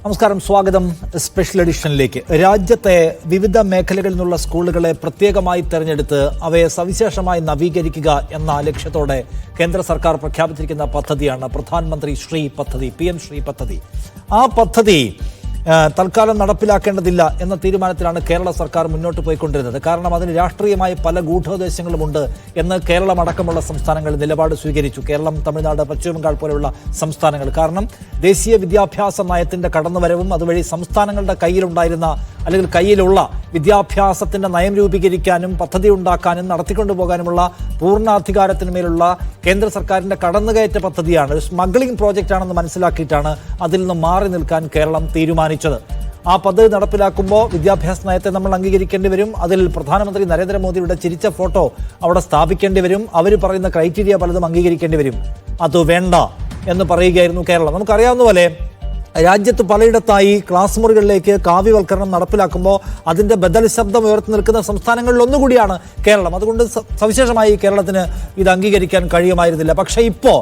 നമസ്കാരം, സ്വാഗതം സ്പെഷ്യൽ എഡിഷനിലേക്ക്. രാജ്യത്തെ വിവിധ മേഖലകളിൽ നിന്നുള്ള സ്കൂളുകളെ പ്രത്യേകമായി തെരഞ്ഞെടുത്ത് അവയെ സവിശേഷമായി നവീകരിക്കുക എന്ന ലക്ഷ്യത്തോടെ കേന്ദ്ര സർക്കാർ പ്രഖ്യാപിച്ചിരിക്കുന്ന പദ്ധതിയാണ് പ്രധാനമന്ത്രി ശ്രീ പദ്ധതി, PM ശ്രീ പദ്ധതി. ആ പദ്ധതി തൽക്കാലം നടപ്പിലാക്കേണ്ടതില്ല എന്ന തീരുമാനത്തിലാണ് കേരള സർക്കാർ മുന്നോട്ട് പോയിക്കൊണ്ടിരുന്നത്. കാരണം അതിന് രാഷ്ട്രീയമായ പല ഗൂഢോദ്ദേശങ്ങളുമുണ്ട് എന്ന് കേരളം അടക്കമുള്ള സംസ്ഥാനങ്ങൾ നിലപാട് സ്വീകരിച്ചു. കേരളം, തമിഴ്നാട്, പശ്ചിമബംഗാൾ പോലെയുള്ള സംസ്ഥാനങ്ങൾ. കാരണം ദേശീയ വിദ്യാഭ്യാസ നയത്തിന്റെ കടന്നുവരവും അതുവഴി സംസ്ഥാനങ്ങളുടെ കയ്യിലുണ്ടായിരുന്ന അല്ലെങ്കിൽ കയ്യിലുള്ള വിദ്യാഭ്യാസത്തിന്റെ നയം രൂപീകരിക്കാനും പദ്ധതി ഉണ്ടാക്കാനും നടത്തിക്കൊണ്ടുപോകാനുമുള്ള പൂർണ്ണാധികാരത്തിനുമേലുള്ള കേന്ദ്ര സർക്കാരിന്റെ കടന്നുകയറ്റ പദ്ധതിയാണ്. ഒരു സ്മഗ്ലിംഗ് പ്രോജക്റ്റ് ആണെന്ന് മനസ്സിലാക്കിയിട്ടാണ് അതിൽ നിന്ന് മാറി നിൽക്കാൻ കേരളം തീരുമാനിച്ചത്. ആ പദ്ധതി നടപ്പിലാക്കുമ്പോൾ വിദ്യാഭ്യാസ നയത്തെ നമ്മൾ അംഗീകരിക്കേണ്ടി വരും. അതിൽ പ്രധാനമന്ത്രി നരേന്ദ്രമോദിയുടെ ചിരിച്ച ഫോട്ടോ അവിടെ സ്ഥാപിക്കേണ്ടി വരും. അവർ പറയുന്ന ക്രൈറ്റീരിയ പലതും അംഗീകരിക്കേണ്ടി വരും. അത് വേണ്ട എന്ന് പറയുകയായിരുന്നു കേരളം. നമുക്കറിയാവുന്ന പോലെ രാജ്യത്ത് പലയിടത്തായി ക്ലാസ് മുറികളിലേക്ക് കാവ്യവൽക്കരണം നടപ്പിലാക്കുമ്പോൾ അതിന്റെ ബദൽ ശബ്ദം ഉയർത്തി നിൽക്കുന്ന സംസ്ഥാനങ്ങളിൽ ഒന്നുകൂടിയാണ് കേരളം. അതുകൊണ്ട് സവിശേഷമായി കേരളത്തിന് ഇത് അംഗീകരിക്കാൻ കഴിയുമായിരുന്നില്ല. പക്ഷേ ഇപ്പോൾ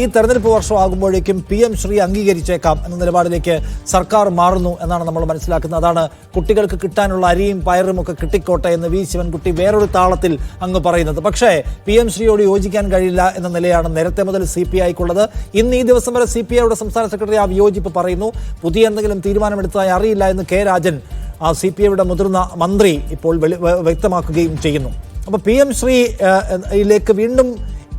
ഈ തെരഞ്ഞെടുപ്പ് വർഷമാകുമ്പോഴേക്കും PM ശ്രീ അംഗീകരിച്ചേക്കാം എന്ന നിലപാടിലേക്ക് സർക്കാർ മാറുന്നു എന്നാണ് നമ്മൾ മനസ്സിലാക്കുന്നത്. അതാണ് കുട്ടികൾക്ക് കിട്ടാനുള്ള അരിയും പയറും ഒക്കെ കിട്ടിക്കോട്ടെ എന്ന് V ശിവൻകുട്ടി വേറൊരു താളത്തിൽ അങ്ങ് പറയുന്നത്. പക്ഷേ PM ശ്രീയോട് യോജിക്കാൻ കഴിയില്ല എന്ന നിലയാണ് നേരത്തെ മുതൽ CPIക്കുള്ളത്. ഇന്ന് ഈ ദിവസം വരെ CPIയുടെ സംസ്ഥാന സെക്രട്ടറി ആ വിയോജിപ്പ് പറയുന്നു. പുതിയ എന്തെങ്കിലും തീരുമാനമെടുത്തതായി അറിയില്ല എന്ന് K രാജൻ, CPIയുടെ മുതിർന്ന മന്ത്രി, ഇപ്പോൾ വ്യക്തമാക്കുകയും ചെയ്യുന്നു. അപ്പോൾ PM ശ്രീയിലേക്ക് വീണ്ടും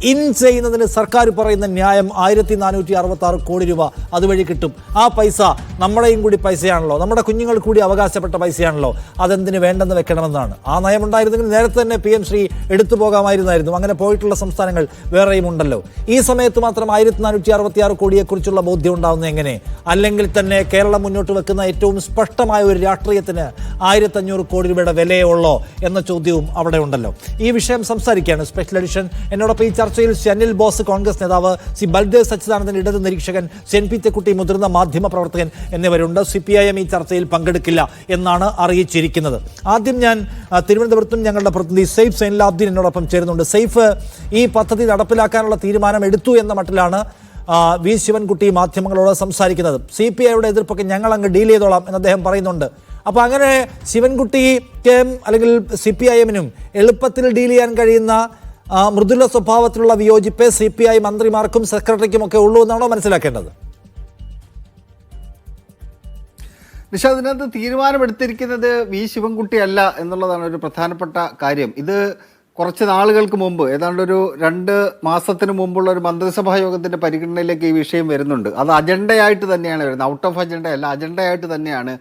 ഇൻ ചെയ്യുന്നതിന് സർക്കാർ പറയുന്ന ന്യായം 1466 കോടി രൂപ അതുവഴി കിട്ടും. ആ പൈസ നമ്മുടെയും കൂടി പൈസയാണല്ലോ, നമ്മുടെ കുഞ്ഞുങ്ങൾ കൂടി അവകാശപ്പെട്ട പൈസയാണല്ലോ, അതെന്തിന് വേണ്ടെന്ന് വെക്കണമെന്നാണ്. ആ നയമുണ്ടായിരുന്നെങ്കിൽ നേരത്തെ തന്നെ PM ശ്രീ എടുത്തു പോകാമായിരുന്നായിരുന്നു. അങ്ങനെ പോയിട്ടുള്ള സംസ്ഥാനങ്ങൾ വേറെയും ഉണ്ടല്ലോ. ഈ സമയത്ത് മാത്രം 1466 കോടിയെക്കുറിച്ചുള്ള ബോധ്യം ഉണ്ടാവുന്നത് എങ്ങനെ? അല്ലെങ്കിൽ തന്നെ കേരളം മുന്നോട്ട് വെക്കുന്ന ഏറ്റവും സ്പഷ്ടമായ ഒരു രാഷ്ട്രീയത്തിന് 1500 കോടി രൂപയുടെ വിലയേ ഉള്ളോ എന്ന ചോദ്യവും അവിടെ ഉണ്ടല്ലോ. ഈ വിഷയം സംസാരിക്കുകയാണ് സ്പെഷ്യൽ എഡിഷൻ. എന്നോടൊപ്പം ഈ ചർച്ചയിൽ അനിൽ ബോസ്, കോൺഗ്രസ് നേതാവ്, ബൽദേവ് സച്ചിദാനന്ദൻ, ഇടത് നിരീക്ഷകൻ, പി തെക്കുട്ടി, മുതിർന്ന മാധ്യമ പ്രവർത്തകൻ എന്നിവരുണ്ട്. CPIM ഈ ചർച്ചയിൽ പങ്കെടുക്കില്ല എന്നാണ് അറിയിച്ചിരിക്കുന്നത്. ആദ്യം ഞാൻ തിരുവനന്തപുരത്തും ഞങ്ങളുടെ പ്രതിനിധി സെയ്ഫ് സൈൻലാബ്ദീൻ എന്നോടൊപ്പം ചേരുന്നുണ്ട്. സെയ്ഫ്, ഈ പദ്ധതി നടപ്പിലാക്കാനുള്ള തീരുമാനം എടുത്തു എന്ന മട്ടിലാണ് V ശിവൻകുട്ടി മാധ്യമങ്ങളോട് സംസാരിക്കുന്നത്. CPIയുടെ എതിർപ്പൊക്കെ ഞങ്ങൾ അങ്ങ് ഡീൽ ചെയ്തോളാം എന്ന് അദ്ദേഹം പറയുന്നുണ്ട്. അപ്പോൾ അങ്ങനെ ശിവൻകുട്ടിക്കും അല്ലെങ്കിൽ CPIMനും എളുപ്പത്തിൽ ഡീൽ ചെയ്യാൻ കഴിയുന്ന മൃദുല സ്വഭാവത്തിലുള്ള വിയോജിപ്പ് CPI മന്ത്രിമാർക്കും സെക്രട്ടറിക്കും ഒക്കെ ഉള്ളൂ എന്നാണോ മനസ്സിലാക്കേണ്ടത്? നിഷാദ്, ഇതിനകത്ത് തീരുമാനമെടുത്തിരിക്കുന്നത് V ശിവൻകുട്ടി അല്ല എന്നുള്ളതാണ് ഒരു പ്രധാനപ്പെട്ട കാര്യം. ഇത് കുറച്ച് നാളുകൾക്ക് മുമ്പ്, ഏതാണ്ട് ഒരു 2 മാസത്തിന് മുമ്പുള്ള ഒരു മന്ത്രിസഭാ യോഗത്തിൻ്റെ പരിഗണനയിലേക്ക് ഈ വിഷയം വരുന്നുണ്ട്. അത് അജണ്ടയായിട്ട് തന്നെയാണ് വരുന്നത്, ഔട്ട് ഓഫ് അജണ്ട അല്ല, അജണ്ടയായിട്ട് തന്നെയാണ്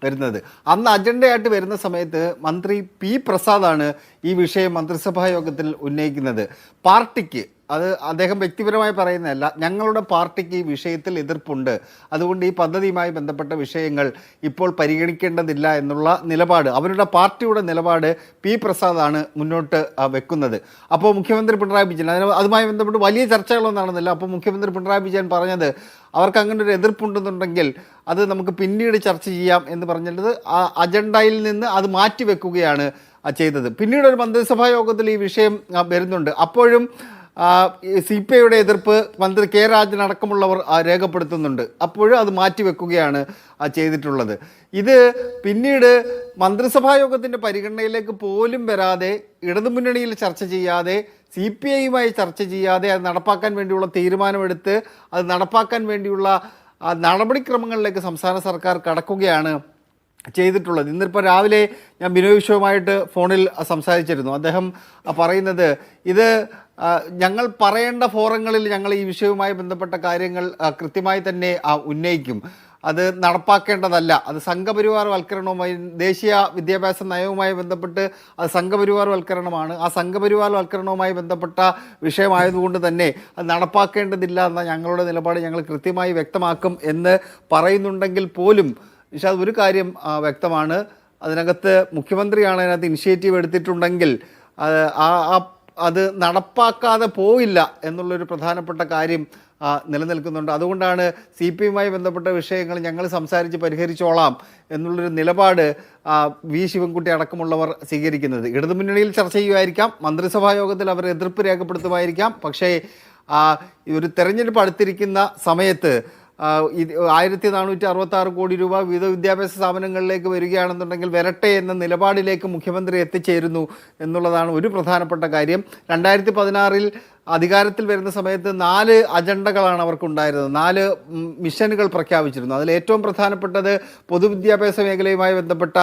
വരുന്നത്. അന്ന് അജണ്ടയായിട്ട് വരുന്ന സമയത്ത് മന്ത്രി P പ്രസാദാണ് ഈ വിഷയം മന്ത്രിസഭാ യോഗത്തിൽ ഉന്നയിക്കുന്നത്. പാർട്ടിക്ക്, അത് അദ്ദേഹം വ്യക്തിപരമായി പറയുന്നതല്ല, ഞങ്ങളുടെ പാർട്ടിക്ക് ഈ വിഷയത്തിൽ എതിർപ്പുണ്ട്, അതുകൊണ്ട് ഈ പദ്ധതിയുമായി ബന്ധപ്പെട്ട വിഷയങ്ങൾ ഇപ്പോൾ പരിഗണിക്കേണ്ടതില്ല എന്നുള്ള നിലപാട്, അവരുടെ പാർട്ടിയുടെ നിലപാട് P പ്രസാദാണ് മുന്നോട്ട് വെക്കുന്നത്. അപ്പോൾ മുഖ്യമന്ത്രി പിണറായി വിജയൻ അതുമായി ബന്ധപ്പെട്ട് വലിയ ചർച്ചകളൊന്നും നടന്നില്ല. അപ്പോൾ മുഖ്യമന്ത്രി പിണറായി വിജയൻ പറഞ്ഞത് അവർക്ക് അങ്ങനെ ഒരു എതിർപ്പുണ്ടെന്നുണ്ടെങ്കിൽ അത് നമുക്ക് പിന്നീട് ചർച്ച ചെയ്യാം എന്ന് പറഞ്ഞിട്ട് ആ അജണ്ടയിൽ നിന്ന് അത് മാറ്റിവെക്കുകയാണ് ചെയ്തത്. പിന്നീട് ഒരു മന്ത്രിസഭാ യോഗത്തിൽ ഈ വിഷയം വരുന്നുണ്ട്. അപ്പോഴും CPIയുടെ എതിർപ്പ് മന്ത്രി K രാജൻ അടക്കമുള്ളവർ രേഖപ്പെടുത്തുന്നുണ്ട്. അപ്പോഴും അത് മാറ്റിവെക്കുകയാണ് ചെയ്തിട്ടുള്ളത്. ഇത് പിന്നീട് മന്ത്രിസഭാ യോഗത്തിൻ്റെ പരിഗണനയിലേക്ക് പോലും വരാതെ, ഇടതുമുന്നണിയിൽ ചർച്ച ചെയ്യാതെ, CPIയുമായി ചർച്ച ചെയ്യാതെ അത് നടപ്പാക്കാൻ വേണ്ടിയുള്ള തീരുമാനമെടുത്ത് അത് നടപ്പാക്കാൻ വേണ്ടിയുള്ള നടപടിക്രമങ്ങളിലേക്ക് സംസ്ഥാന സർക്കാർ കടക്കുകയാണ് ചെയ്തിട്ടുള്ളത്. ഇന്നിപ്പോൾ രാവിലെ ഞാൻ ബിനോയ് വിശ്വവുമായിട്ട് ഫോണിൽ സംസാരിച്ചിരുന്നു. അദ്ദേഹം പറയുന്നത്, ഇത് ഞങ്ങൾ പറയേണ്ട ഫോറങ്ങളിൽ ഞങ്ങൾ ഈ വിഷയവുമായി ബന്ധപ്പെട്ട കാര്യങ്ങൾ കൃത്യമായി തന്നെ ഉന്നയിക്കും. അത് നടപ്പാക്കേണ്ടതല്ല, അത് സംഘപരിവാർവൽക്കരണവുമായി, ദേശീയ വിദ്യാഭ്യാസ നയവുമായി ബന്ധപ്പെട്ട് അത് സംഘപരിവാർവൽക്കരണമാണ്. ആ സംഘപരിവാർവൽക്കരണവുമായി ബന്ധപ്പെട്ട വിഷയമായതുകൊണ്ട് തന്നെ അത് നടപ്പാക്കേണ്ടതില്ല എന്ന ഞങ്ങളുടെ നിലപാട് ഞങ്ങൾ കൃത്യമായി വ്യക്തമാക്കും എന്ന് പറയുന്നുണ്ടെങ്കിൽ പോലും നിഷാദ്, ഒരു കാര്യം വ്യക്തമാണ്, അതിനകത്ത് മുഖ്യമന്ത്രിയാണ് അതിനകത്ത് ഇനിഷ്യേറ്റീവ് എടുത്തിട്ടുണ്ടെങ്കിൽ അത് നടപ്പാക്കാതെ പോയില്ല എന്നുള്ളൊരു പ്രധാനപ്പെട്ട കാര്യം നിലനിൽക്കുന്നുണ്ട്. അതുകൊണ്ടാണ് CPIയുമായി ബന്ധപ്പെട്ട വിഷയങ്ങൾ ഞങ്ങൾ സംസാരിച്ച് പരിഹരിച്ചോളാം എന്നുള്ളൊരു നിലപാട് V ശിവൻകുട്ടി അടക്കമുള്ളവർ സ്വീകരിക്കുന്നത്. ഇടതുമുന്നണിയിൽ ചർച്ച ചെയ്യുമായിരിക്കാം, മന്ത്രിസഭാ യോഗത്തിൽ അവർ എതിർപ്പ് രേഖപ്പെടുത്തുമായിരിക്കാം. പക്ഷേ ഒരു തെരഞ്ഞെടുപ്പ് അടുത്തിരിക്കുന്ന സമയത്ത് 1466 കോടി രൂപ വിവിധ വിദ്യാഭ്യാസ സ്ഥാപനങ്ങളിലേക്ക് വരികയാണെന്നുണ്ടെങ്കിൽ വരട്ടെ എന്ന നിലപാടിലേക്ക് മുഖ്യമന്ത്രി എത്തിച്ചേരുന്നു എന്നുള്ളതാണ് ഒരു പ്രധാനപ്പെട്ട കാര്യം. 2016 അധികാരത്തിൽ വരുന്ന സമയത്ത് 4 അജണ്ടകളാണ് അവർക്കുണ്ടായിരുന്നത്. 4 മിഷനുകൾ പ്രഖ്യാപിച്ചിരുന്നു. അതിൽ ഏറ്റവും പ്രധാനപ്പെട്ടത് പൊതുവിദ്യാഭ്യാസ മേഖലയുമായി ബന്ധപ്പെട്ട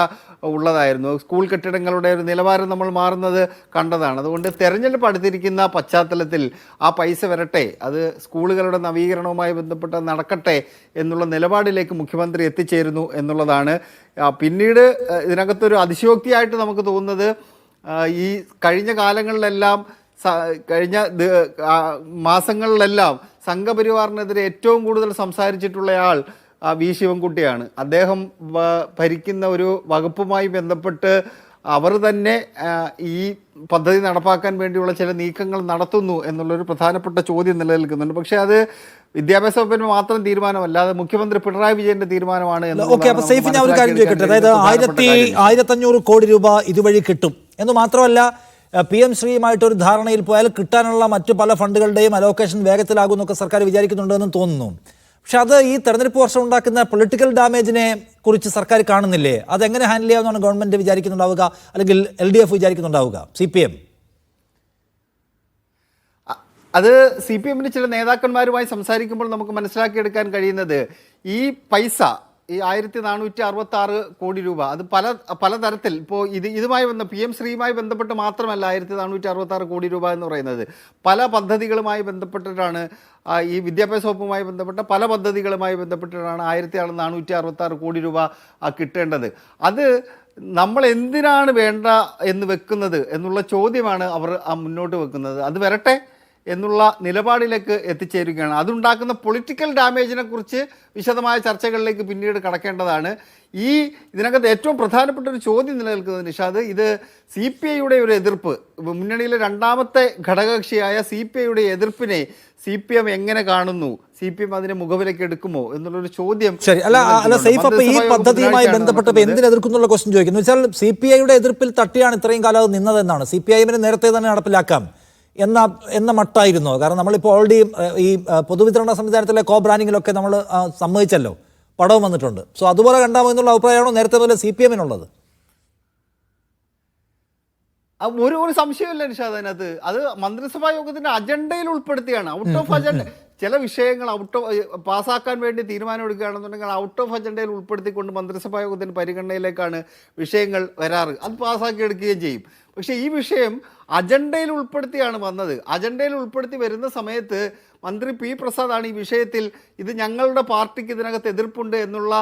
ഉള്ളതായിരുന്നു. സ്കൂൾ കെട്ടിടങ്ങളുടെ ഒരു നിലവാരം നമ്മൾ മാറുന്നത് കണ്ടതാണ്. അതുകൊണ്ട് തെരഞ്ഞെടുപ്പ് അടുത്തിരിക്കുന്ന പശ്ചാത്തലത്തിൽ ആ പൈസ വരട്ടെ, അത് സ്കൂളുകളുടെ നവീകരണവുമായി ബന്ധപ്പെട്ട് നടക്കട്ടെ എന്നുള്ള നിലപാടിലേക്ക് മുഖ്യമന്ത്രി എത്തിച്ചേരുന്നു എന്നുള്ളതാണ്. പിന്നീട് ഇതിനകത്തൊരു അതിശയോക്തിയായിട്ട് നമുക്ക് തോന്നുന്നത്, ഈ കഴിഞ്ഞ കാലങ്ങളിലെല്ലാം കഴിഞ്ഞ മാസങ്ങളിലെല്ലാം സംഘപരിവാറിനെതിരെ ഏറ്റവും കൂടുതൽ സംസാരിച്ചിട്ടുള്ളയാൾ വി ശിവൻകുട്ടിയാണ്. അദ്ദേഹം ഭരിക്കുന്ന ഒരു വകുപ്പുമായി ബന്ധപ്പെട്ട് അവർ തന്നെ ഈ പദ്ധതി നടപ്പാക്കാൻ വേണ്ടിയുള്ള ചില നീക്കങ്ങൾ നടത്തുന്നു എന്നുള്ളൊരു പ്രധാനപ്പെട്ട ചോദ്യം നിലനിൽക്കുന്നുണ്ട്. പക്ഷേ അത് വിദ്യാഭ്യാസ വകുപ്പിന് മാത്രം തീരുമാനമല്ല, അത് മുഖ്യമന്ത്രി പിണറായി വിജയന്റെ തീരുമാനമാണ്. സൈഫ്, ഞാൻ ഒരു കാര്യം ചോദിക്കട്ടെ. അതായത് 1500 കോടി രൂപ ഇതുവഴി കിട്ടും എന്ന് മാത്രമല്ല, PM ശ്രീയുമായിട്ടൊരു ധാരണയിൽ പോയാൽ കിട്ടാനുള്ള മറ്റു പല ഫണ്ടുകളുടെയും അലോക്കേഷൻ വേഗത്തിലാകുമെന്നൊക്കെ സർക്കാർ വിചാരിക്കുന്നുണ്ടെന്ന് തോന്നുന്നു. പക്ഷെ അത് ഈ തെരഞ്ഞെടുപ്പ് വർഷം ഉണ്ടാക്കുന്ന പൊളിറ്റിക്കൽ ഡാമേജിനെ കുറിച്ച് സർക്കാർ കാണുന്നില്ലേ? അതെങ്ങനെ ഹാൻഡിൽ ചെയ്യാമെന്നാണ് ഗവൺമെന്റ് വിചാരിക്കുന്നുണ്ടാവുക, അല്ലെങ്കിൽ LDF വിചാരിക്കുന്നുണ്ടാവുക, CPM? അത് CPM ചില നേതാക്കന്മാരുമായി സംസാരിക്കുമ്പോൾ നമുക്ക് മനസ്സിലാക്കിയെടുക്കാൻ കഴിയുന്നത്, ഈ പൈസ, ഈ 1466 കോടി രൂപ, അത് പലതരത്തിൽ ഇപ്പോൾ ഇതുമായി PM ശ്രീയുമായി ബന്ധപ്പെട്ട് മാത്രമല്ല 1466 കോടി രൂപ എന്ന് പറയുന്നത്. പല പദ്ധതികളുമായി ബന്ധപ്പെട്ടിട്ടാണ്, ഈ വിദ്യാഭ്യാസ വകുപ്പുമായി ബന്ധപ്പെട്ട പല പദ്ധതികളുമായി ബന്ധപ്പെട്ടിട്ടാണ് 1466 കോടി രൂപ കിട്ടേണ്ടത്. അത് നമ്മൾ എന്തിനാണ് വേണ്ട എന്ന് വെക്കുന്നത് എന്നുള്ള ചോദ്യമാണ് അവർ മുന്നോട്ട് വെക്കുന്നത്. അത് വരട്ടെ എന്നുള്ള നിലപാടിലേക്ക് എത്തിച്ചേരുകയാണ്. അതുണ്ടാക്കുന്ന പൊളിറ്റിക്കൽ ഡാമേജിനെ കുറിച്ച് വിശദമായ ചർച്ചകളിലേക്ക് പിന്നീട് കടക്കേണ്ടതാണ്. ഇതിനകത്ത് ഏറ്റവും പ്രധാനപ്പെട്ട ഒരു ചോദ്യം നിലനിൽക്കുന്നത്, നിഷാദ്, ഇത് CPIയുടെ ഒരു എതിർപ്പ്, മുന്നണിയിലെ രണ്ടാമത്തെ ഘടകകക്ഷിയായ CPIയുടെ എതിർപ്പിനെ CPM എങ്ങനെ കാണുന്നു? CPM അതിനെ മുഖവിലേക്ക് എടുക്കുമോ എന്നുള്ളൊരു ചോദ്യം. ശരി, അല്ല സൈഫ്, അപ്പൊ ഈ പദ്ധതിയുമായി ബന്ധപ്പെട്ടപ്പോൾ എന്തിന് എതിർക്കുന്നുള്ള ക്വസ്റ്റ്യൻ ചോദിക്കുന്നു വെച്ചാൽ, CPIയുടെ എതിർപ്പിൽ തട്ടിയാണ് ഇത്രയും കാലം അത് നിന്നതെന്നാണ്. CPIM നേരത്തെ തന്നെ നടപ്പിലാക്കാം എന്ന മട്ടായിരുന്നു. കാരണം നമ്മളിപ്പോൾ ഓൾറെഡി ഈ പൊതുവിതരണ സംവിധാനത്തിലെ കോ ബ്രാൻഡിങ്ങിലൊക്കെ നമ്മൾ സമ്മതിച്ചല്ലോ, പടവും വന്നിട്ടുണ്ട്. സോ അതുപോലെ കണ്ടാമോ എന്നുള്ള അഭിപ്രായമാണോ നേരത്തെ പോലെ CPM-നുള്ളത്? ഒരു സംശയമില്ല നിഷാദ് അതിനകത്ത്. അത് മന്ത്രിസഭാ യോഗത്തിന്റെ അജണ്ടയിൽ ഉൾപ്പെടുത്തിയാണ്. ഔട്ട് ഓഫ് അജണ്ട ചില വിഷയങ്ങൾ പാസ്സാക്കാൻ വേണ്ടി തീരുമാനമെടുക്കുകയാണെന്നുണ്ടെങ്കിൽ ഔട്ട് ഓഫ് അജണ്ടയിൽ ഉൾപ്പെടുത്തിക്കൊണ്ട് മന്ത്രിസഭാ യോഗത്തിന് പരിഗണനയിലേക്കാണ് വിഷയങ്ങൾ വരാറ്. അത് പാസ്സാക്കി എടുക്കുകയും ചെയ്യും. പക്ഷേ ഈ വിഷയം അജണ്ടയിൽ ഉൾപ്പെടുത്തിയാണ് വന്നത്. അജണ്ടയിൽ ഉൾപ്പെടുത്തി വരുന്ന സമയത്ത് മന്ത്രി P. പ്രസാദാണ് ഈ വിഷയത്തിൽ ഇത് ഞങ്ങളുടെ പാർട്ടിക്ക് ഇതിനകത്ത് എതിർപ്പുണ്ട് എന്നുള്ള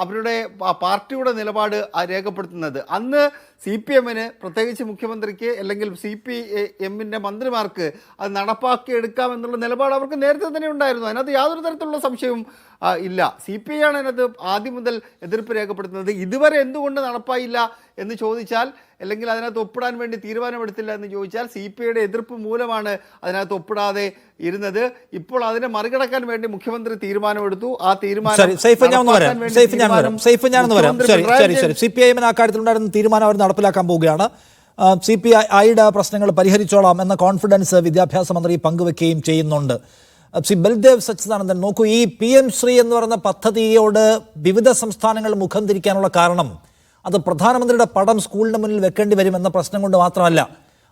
അവരുടെ പാർട്ടിയുടെ നിലപാട് രേഖപ്പെടുത്തുന്നത്. അന്ന് CPM-ന്, പ്രത്യേകിച്ച് മുഖ്യമന്ത്രിക്ക് അല്ലെങ്കിൽ CPM-ന്റെ മന്ത്രിമാർക്ക് അത് നടപ്പാക്കിയെടുക്കാമെന്നുള്ള നിലപാട് അവർക്ക് നേരത്തെ തന്നെ ഉണ്ടായിരുന്നു. അതിനകത്ത് യാതൊരു തരത്തിലുള്ള സംശയവും ഇല്ല. CPI ആണ് അതിനകത്ത് ആദ്യം മുതൽ എതിർപ്പ് രേഖപ്പെടുത്തുന്നത്. ഇതുവരെ എന്തുകൊണ്ട് നടപ്പായില്ല എന്ന് ചോദിച്ചാൽ, അല്ലെങ്കിൽ അതിനകത്ത് ഒപ്പിടാൻ വേണ്ടി തീരുമാനമെടുത്തില്ല എന്ന് ചോദിച്ചാൽ, CPIയുടെ എതിർപ്പ് മൂലമാണ് അതിനകത്ത് ഒപ്പിടാതെ ഇരുന്നത്. ഇപ്പോൾ അതിനെ മറികടക്കാൻ വേണ്ടി മുഖ്യമന്ത്രി തീരുമാനമെടുത്തു. ആ തീരുമാനം CPIM അക്കാര്യത്തിലുണ്ടായിരുന്ന തീരുമാനം അവർ നടപ്പിലാക്കാൻ പോവുകയാണ്. CPIയുടെ പ്രശ്നങ്ങൾ പരിഹരിച്ചോളാം എന്ന കോൺഫിഡൻസ് വിദ്യാഭ്യാസ മന്ത്രി പങ്കുവെക്കുകയും ചെയ്യുന്നുണ്ട്. ബൽദേവ് സച്ചിദാനന്ദൻ, നോക്കൂ, ഈ PM ശ്രീ എന്ന് പറയുന്ന പദ്ധതിയോട് വിവിധ സംസ്ഥാനങ്ങൾ മുഖം തിരിക്കാനുള്ള കാരണം അത് പ്രധാനമന്ത്രിയുടെ പടം സ്കൂളിന് മുന്നിൽ വെക്കേണ്ടി വരുമെന്ന പ്രശ്നം കൊണ്ട് മാത്രമല്ല,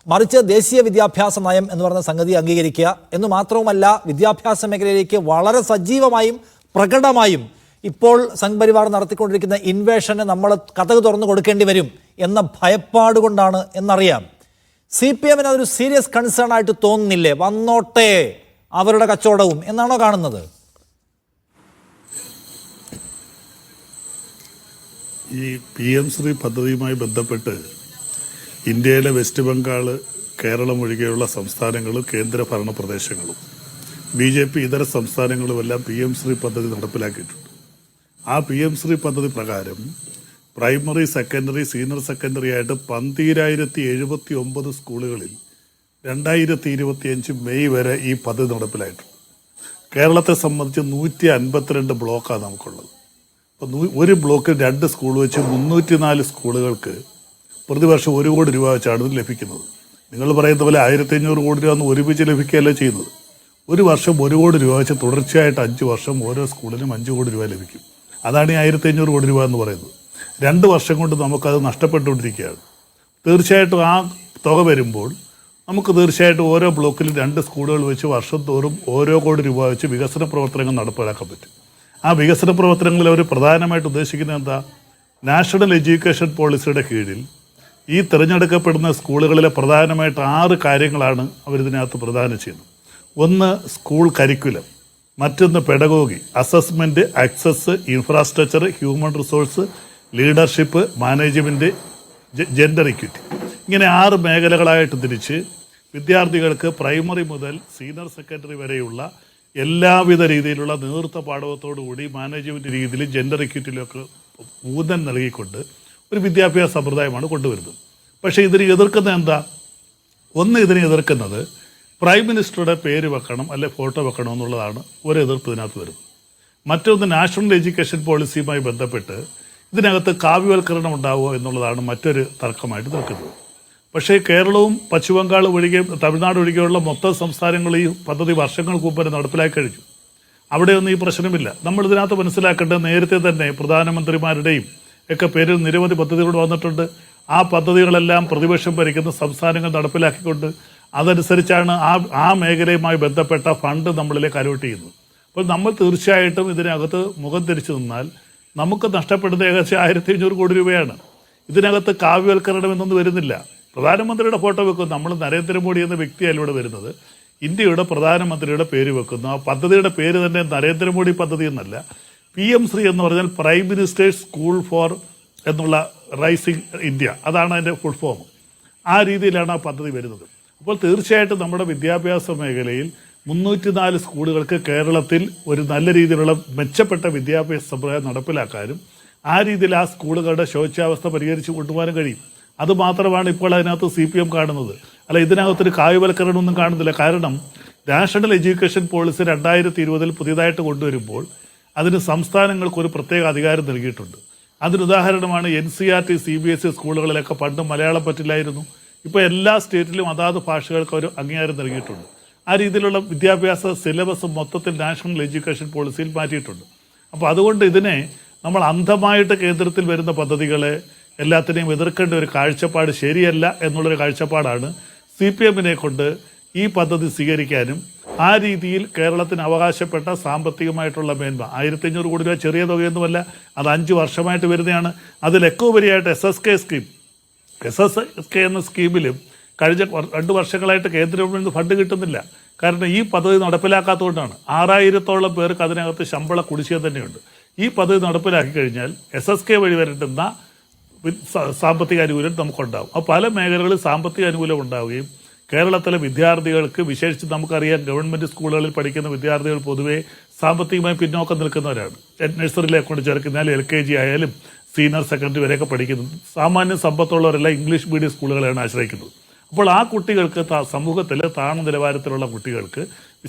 മറിച്ച് ദേശീയ വിദ്യാഭ്യാസ നയം എന്ന് പറയുന്ന സംഗതി അംഗീകരിക്കുക എന്ന് മാത്രവുമല്ല, വിദ്യാഭ്യാസ മേഖലയിലേക്ക് വളരെ സജീവമായും പ്രകടമായും ഇപ്പോൾ സംഘപരിവാർ നടത്തിക്കൊണ്ടിരിക്കുന്ന ഇൻവേഷന് നമ്മൾ കഥക് തുറന്നു കൊടുക്കേണ്ടി വരും എന്ന ഭയപ്പാട് കൊണ്ടാണ് എന്നറിയാം. CPM-ന് അതൊരു സീരിയസ് കൺസേൺ ആയിട്ട് തോന്നുന്നില്ലേ? വന്നോട്ടെ അവരുടെ കച്ചവടവും എന്നാണോ കാണുന്നത്? ഈ PM ശ്രീ പദ്ധതിയുമായി ബന്ധപ്പെട്ട് ഇന്ത്യയിലെ വെസ്റ്റ് ബംഗാൾ, കേരളം ഒഴികെയുള്ള സംസ്ഥാനങ്ങളും കേന്ദ്രഭരണ പ്രദേശങ്ങളും BJP ഇതര സംസ്ഥാനങ്ങളുമെല്ലാം PM ശ്രീ പദ്ധതി നടപ്പിലാക്കിയിട്ടുണ്ട്. ആ PM ശ്രീ പദ്ധതി പ്രകാരം പ്രൈമറി, സെക്കൻഡറി, സീനിയർ സെക്കൻഡറി ആയിട്ട് 12,079 സ്കൂളുകളിൽ 2025 മെയ് വരെ ഈ പദ്ധതി നടപ്പിലായിട്ടുണ്ട്. കേരളത്തെ സംബന്ധിച്ച് 152 ബ്ലോക്കാണ് നമുക്കുള്ളത്. അപ്പോൾ ഒരു ബ്ലോക്കിൽ 2 സ്കൂൾ വെച്ച് 304 സ്കൂളുകൾക്ക് പ്രതിവർഷം 1 കോടി രൂപ വെച്ചാണ് ഇത് ലഭിക്കുന്നത്. നിങ്ങൾ പറയുന്ന പോലെ 1500 കോടി രൂപ ഒന്ന് ഒരുമിച്ച് ലഭിക്കുകയല്ല ചെയ്യുന്നത്. ഒരു വർഷം 1 കോടി രൂപ വെച്ച് തുടർച്ചയായിട്ട് 5 വർഷം ഓരോ സ്കൂളിനും 5 കോടി രൂപ ലഭിക്കും. അതാണ് ഈ 1500 കോടി രൂപ എന്ന് പറയുന്നത്. 2 വർഷം കൊണ്ട് നമുക്കത് നഷ്ടപ്പെട്ടുകൊണ്ടിരിക്കുകയാണ്. തീർച്ചയായിട്ടും ആ തുക വരുമ്പോൾ നമുക്ക് തീർച്ചയായിട്ടും ഓരോ ബ്ലോക്കിലും 2 സ്കൂളുകൾ വെച്ച് വർഷം തോറും ഓരോ കോടി രൂപ വെച്ച് വികസന പ്രവർത്തനങ്ങൾ നടപ്പിലാക്കാൻ പറ്റും. ആ വികസന പ്രവർത്തനങ്ങളിൽ അവർ പ്രധാനമായിട്ട് ഉദ്ദേശിക്കുന്നത് എന്താ? നാഷണൽ എഡ്യൂക്കേഷൻ പോളിസിയുടെ കീഴിൽ ഈ തിരഞ്ഞെടുക്കപ്പെടുന്ന സ്കൂളുകളിലെ പ്രധാനമായിട്ട് 6 കാര്യങ്ങളാണ് അവരിതിനകത്ത് പ്രദാനം ചെയ്യുന്നത്. ഒന്ന് സ്കൂൾ കരിക്കുലം, മറ്റൊന്ന് pedagogy, assessment, access, infrastructure, human resource, leadership, management, gender equity. ഇങ്ങനെ 6 മേഖലകളായിട്ട് തിരിച്ച് വിദ്യാർത്ഥികൾക്ക് പ്രൈമറി മുതൽ സീനിയർ സെക്കൻഡറി വരെയുള്ള എല്ലാവിധ രീതിയിലുള്ള നേതൃത്വ പാഠവത്തോടുകൂടി മാനേജ്മെൻറ്റ് രീതിയിൽ ജെൻഡർ ഇക്വിറ്റിയിലൊക്കെ ഊന്നൽ നൽകിക്കൊണ്ട് ഒരു വിദ്യാഭ്യാസ സമ്പ്രദായമാണ് കൊണ്ടുവരുന്നത്. പക്ഷേ ഇതിനെ എതിർക്കുന്നത് എന്താ? ഇതിനെ എതിർക്കുന്നത് പ്രൈം മിനിസ്റ്ററുടെ പേര് വെക്കണം അല്ലെ ഫോട്ടോ വെക്കണം എന്നുള്ളതാണ് ഒരു എതിർപ്പ് ഇതിനകത്ത് വരുന്നത്. മറ്റൊന്ന് നാഷണൽ എഡ്യൂക്കേഷൻ പോളിസിയുമായി ബന്ധപ്പെട്ട് ഇതിനകത്ത് കാവ്യവൽക്കരണം ഉണ്ടാവുമോ എന്നുള്ളതാണ് മറ്റൊരു തർക്കമായിട്ട് നിൽക്കുന്നത്. പക്ഷേ കേരളവും പശ്ചിമ ബംഗാൾ ഒഴികെ തമിഴ്നാട് ഒഴികെയുള്ള മൊത്തം സംസ്ഥാനങ്ങൾ ഈ പദ്ധതി വർഷങ്ങൾക്ക് മുമ്പ് നടപ്പിലാക്കി കഴിഞ്ഞു. അവിടെയൊന്നും ഈ പ്രശ്നമില്ല. നമ്മൾ ഇതിനകത്ത് മനസ്സിലാക്കേണ്ടത് നേരത്തെ തന്നെ പ്രധാനമന്ത്രിമാരുടെയും ഒക്കെ പേരിൽ നിരവധി പദ്ധതികൾ വന്നിട്ടുണ്ട്. ആ പദ്ധതികളെല്ലാം പ്രതിപക്ഷം ഭരിക്കുന്ന സംസ്ഥാനങ്ങൾ നടപ്പിലാക്കിക്കൊണ്ട് അതനുസരിച്ചാണ് ആ മേഖലയുമായി ബന്ധപ്പെട്ട ഫണ്ട് നമ്മളിലേക്ക് അലോട്ട് ചെയ്യുന്നത്. അപ്പോൾ നമ്മൾ തീർച്ചയായിട്ടും ഇതിനകത്ത് മുഖം തിരിച്ചു നിന്നാൽ നമുക്ക് നഷ്ടപ്പെടുന്ന ഏകദേശം 1500 കോടി രൂപയാണ്. ഇതിനകത്ത് കാവ്യവൽക്കരണം എന്നൊന്നും വരുന്നില്ല. പ്രധാനമന്ത്രിയുടെ ഫോട്ടോ വെക്കുന്നു. നമ്മൾ നരേന്ദ്രമോദി എന്ന വ്യക്തിയല്ല ഇവിടെ വരുന്നത്. ഇന്ത്യയുടെ പ്രധാനമന്ത്രിയുടെ പേര് വെക്കുന്നു. ആ പദ്ധതിയുടെ പേര് തന്നെ നരേന്ദ്രമോദി പദ്ധതി എന്നല്ല, PM ശ്രീ എന്ന് പറഞ്ഞാൽ പ്രൈം മിനിസ്റ്റേഴ്സ് സ്കൂൾ ഫോർ എന്നുള്ള റൈസിംഗ് ഇന്ത്യ, അതാണ് അതിൻ്റെ ഫുൾ ഫോം. ആ രീതിയിലാണ് ആ പദ്ധതി വരുന്നത്. അപ്പോൾ തീർച്ചയായിട്ടും നമ്മുടെ വിദ്യാഭ്യാസ മേഖലയിൽ 304 സ്കൂളുകൾക്ക് കേരളത്തിൽ ഒരു നല്ല രീതിയിലുള്ള മെച്ചപ്പെട്ട വിദ്യാഭ്യാസ സമ്പ്രദായം നടപ്പിലാക്കാനും ആ രീതിയിൽ ആ സ്കൂളുകളുടെ ശോച്യാവസ്ഥ പരിഹരിച്ചു കൊണ്ടുപോകാനും കഴിയും. അതുമാത്രമാണ് ഇപ്പോൾ അതിനകത്ത് CPM കാണുന്നത്. അല്ല, ഇതിനകത്തൊരു കാവ്യവൽക്കരണമൊന്നും കാണുന്നില്ല. കാരണം നാഷണൽ എഡ്യൂക്കേഷൻ പോളിസി 2020 പുതിയതായിട്ട് കൊണ്ടുവരുമ്പോൾ അതിന് സംസ്ഥാനങ്ങൾക്ക് ഒരു പ്രത്യേക അധികാരം നൽകിയിട്ടുണ്ട്. അതിനുദാഹരണമാണ് NCERT CBSE സ്കൂളുകളിലൊക്കെ പണ്ട് മലയാളം പറ്റില്ലായിരുന്നു. ഇപ്പോൾ എല്ലാ സ്റ്റേറ്റിലും അതാത് ഭാഷകൾക്ക് ഒരു അംഗീകാരം നൽകിയിട്ടുണ്ട്. ആ രീതിയിലുള്ള വിദ്യാഭ്യാസ സിലബസ് മൊത്തത്തിൽ നാഷണൽ എഡ്യൂക്കേഷൻ പോളിസിയിൽ മാറ്റിയിട്ടുണ്ട്. അപ്പോൾ അതുകൊണ്ട് ഇതിനെ നമ്മൾ അന്ധമായിട്ട് കേന്ദ്രത്തിൽ വരുന്ന പദ്ധതികളെ എല്ലാത്തിനെയും എതിർക്കേണ്ട ഒരു കാഴ്ചപ്പാട് ശരിയല്ല എന്നുള്ളൊരു കാഴ്ചപ്പാടാണ് CPM-നെ കൊണ്ട് ഈ പദ്ധതി സ്വീകരിക്കാനും ആ രീതിയിൽ കേരളത്തിന് അവകാശപ്പെട്ട സാമ്പത്തികമായിട്ടുള്ള മേന്മ 1500 കോടി രൂപ ചെറിയ തുകയൊന്നുമല്ല, അത് 5 വർഷമായിട്ട് വരുന്നതാണ്. അതിലൊക്കെ ഉപരിയായിട്ട് SSK സ്കീം, SSK എന്ന സ്കീമിലും കഴിഞ്ഞ 2 വർഷങ്ങളായിട്ട് കേന്ദ്ര ഗവൺമെന്റ് ഫണ്ട് കിട്ടുന്നില്ല. കാരണം ഈ പദ്ധതി നടപ്പിലാക്കാത്തതുകൊണ്ടാണ്. 6000-ഓളം പേർക്ക് അതിനകത്ത് ശമ്പള കുടിശ്ശിക തന്നെയുണ്ട്. ഈ പദ്ധതി നടപ്പിലാക്കി കഴിഞ്ഞാൽ SSK വഴി വരേണ്ടുന്ന സാമ്പത്തിക ആനുകൂല്യം നമുക്കുണ്ടാവും. അപ്പോൾ പല മേഖലകളിൽ സാമ്പത്തിക ആനുകൂല്യം ഉണ്ടാവുകയും കേരളത്തിലെ വിദ്യാർത്ഥികൾക്ക്, വിശേഷിച്ച് നമുക്കറിയാം ഗവൺമെന്റ് സ്കൂളുകളിൽ പഠിക്കുന്ന വിദ്യാർത്ഥികൾ പൊതുവെ സാമ്പത്തികമായി പിന്നോക്കം നിൽക്കുന്നവരാണ്. നഴ്സറിയിലേക്ക് കൊണ്ട് ചേർക്കുന്നതിനാൽ LKG ആയാലും സീനിയർ സെക്കൻഡറി വരെയൊക്കെ പഠിക്കുന്നത് സാമാന്യ സമ്പത്തുള്ളവരെല്ലാം ഇംഗ്ലീഷ് മീഡിയം സ്കൂളുകളെയാണ് ആശ്രയിക്കുന്നത്. അപ്പോൾ ആ കുട്ടികൾക്ക് സമൂഹത്തിലെ താഴ്ന്ന നിലവാരത്തിലുള്ള കുട്ടികൾക്ക്,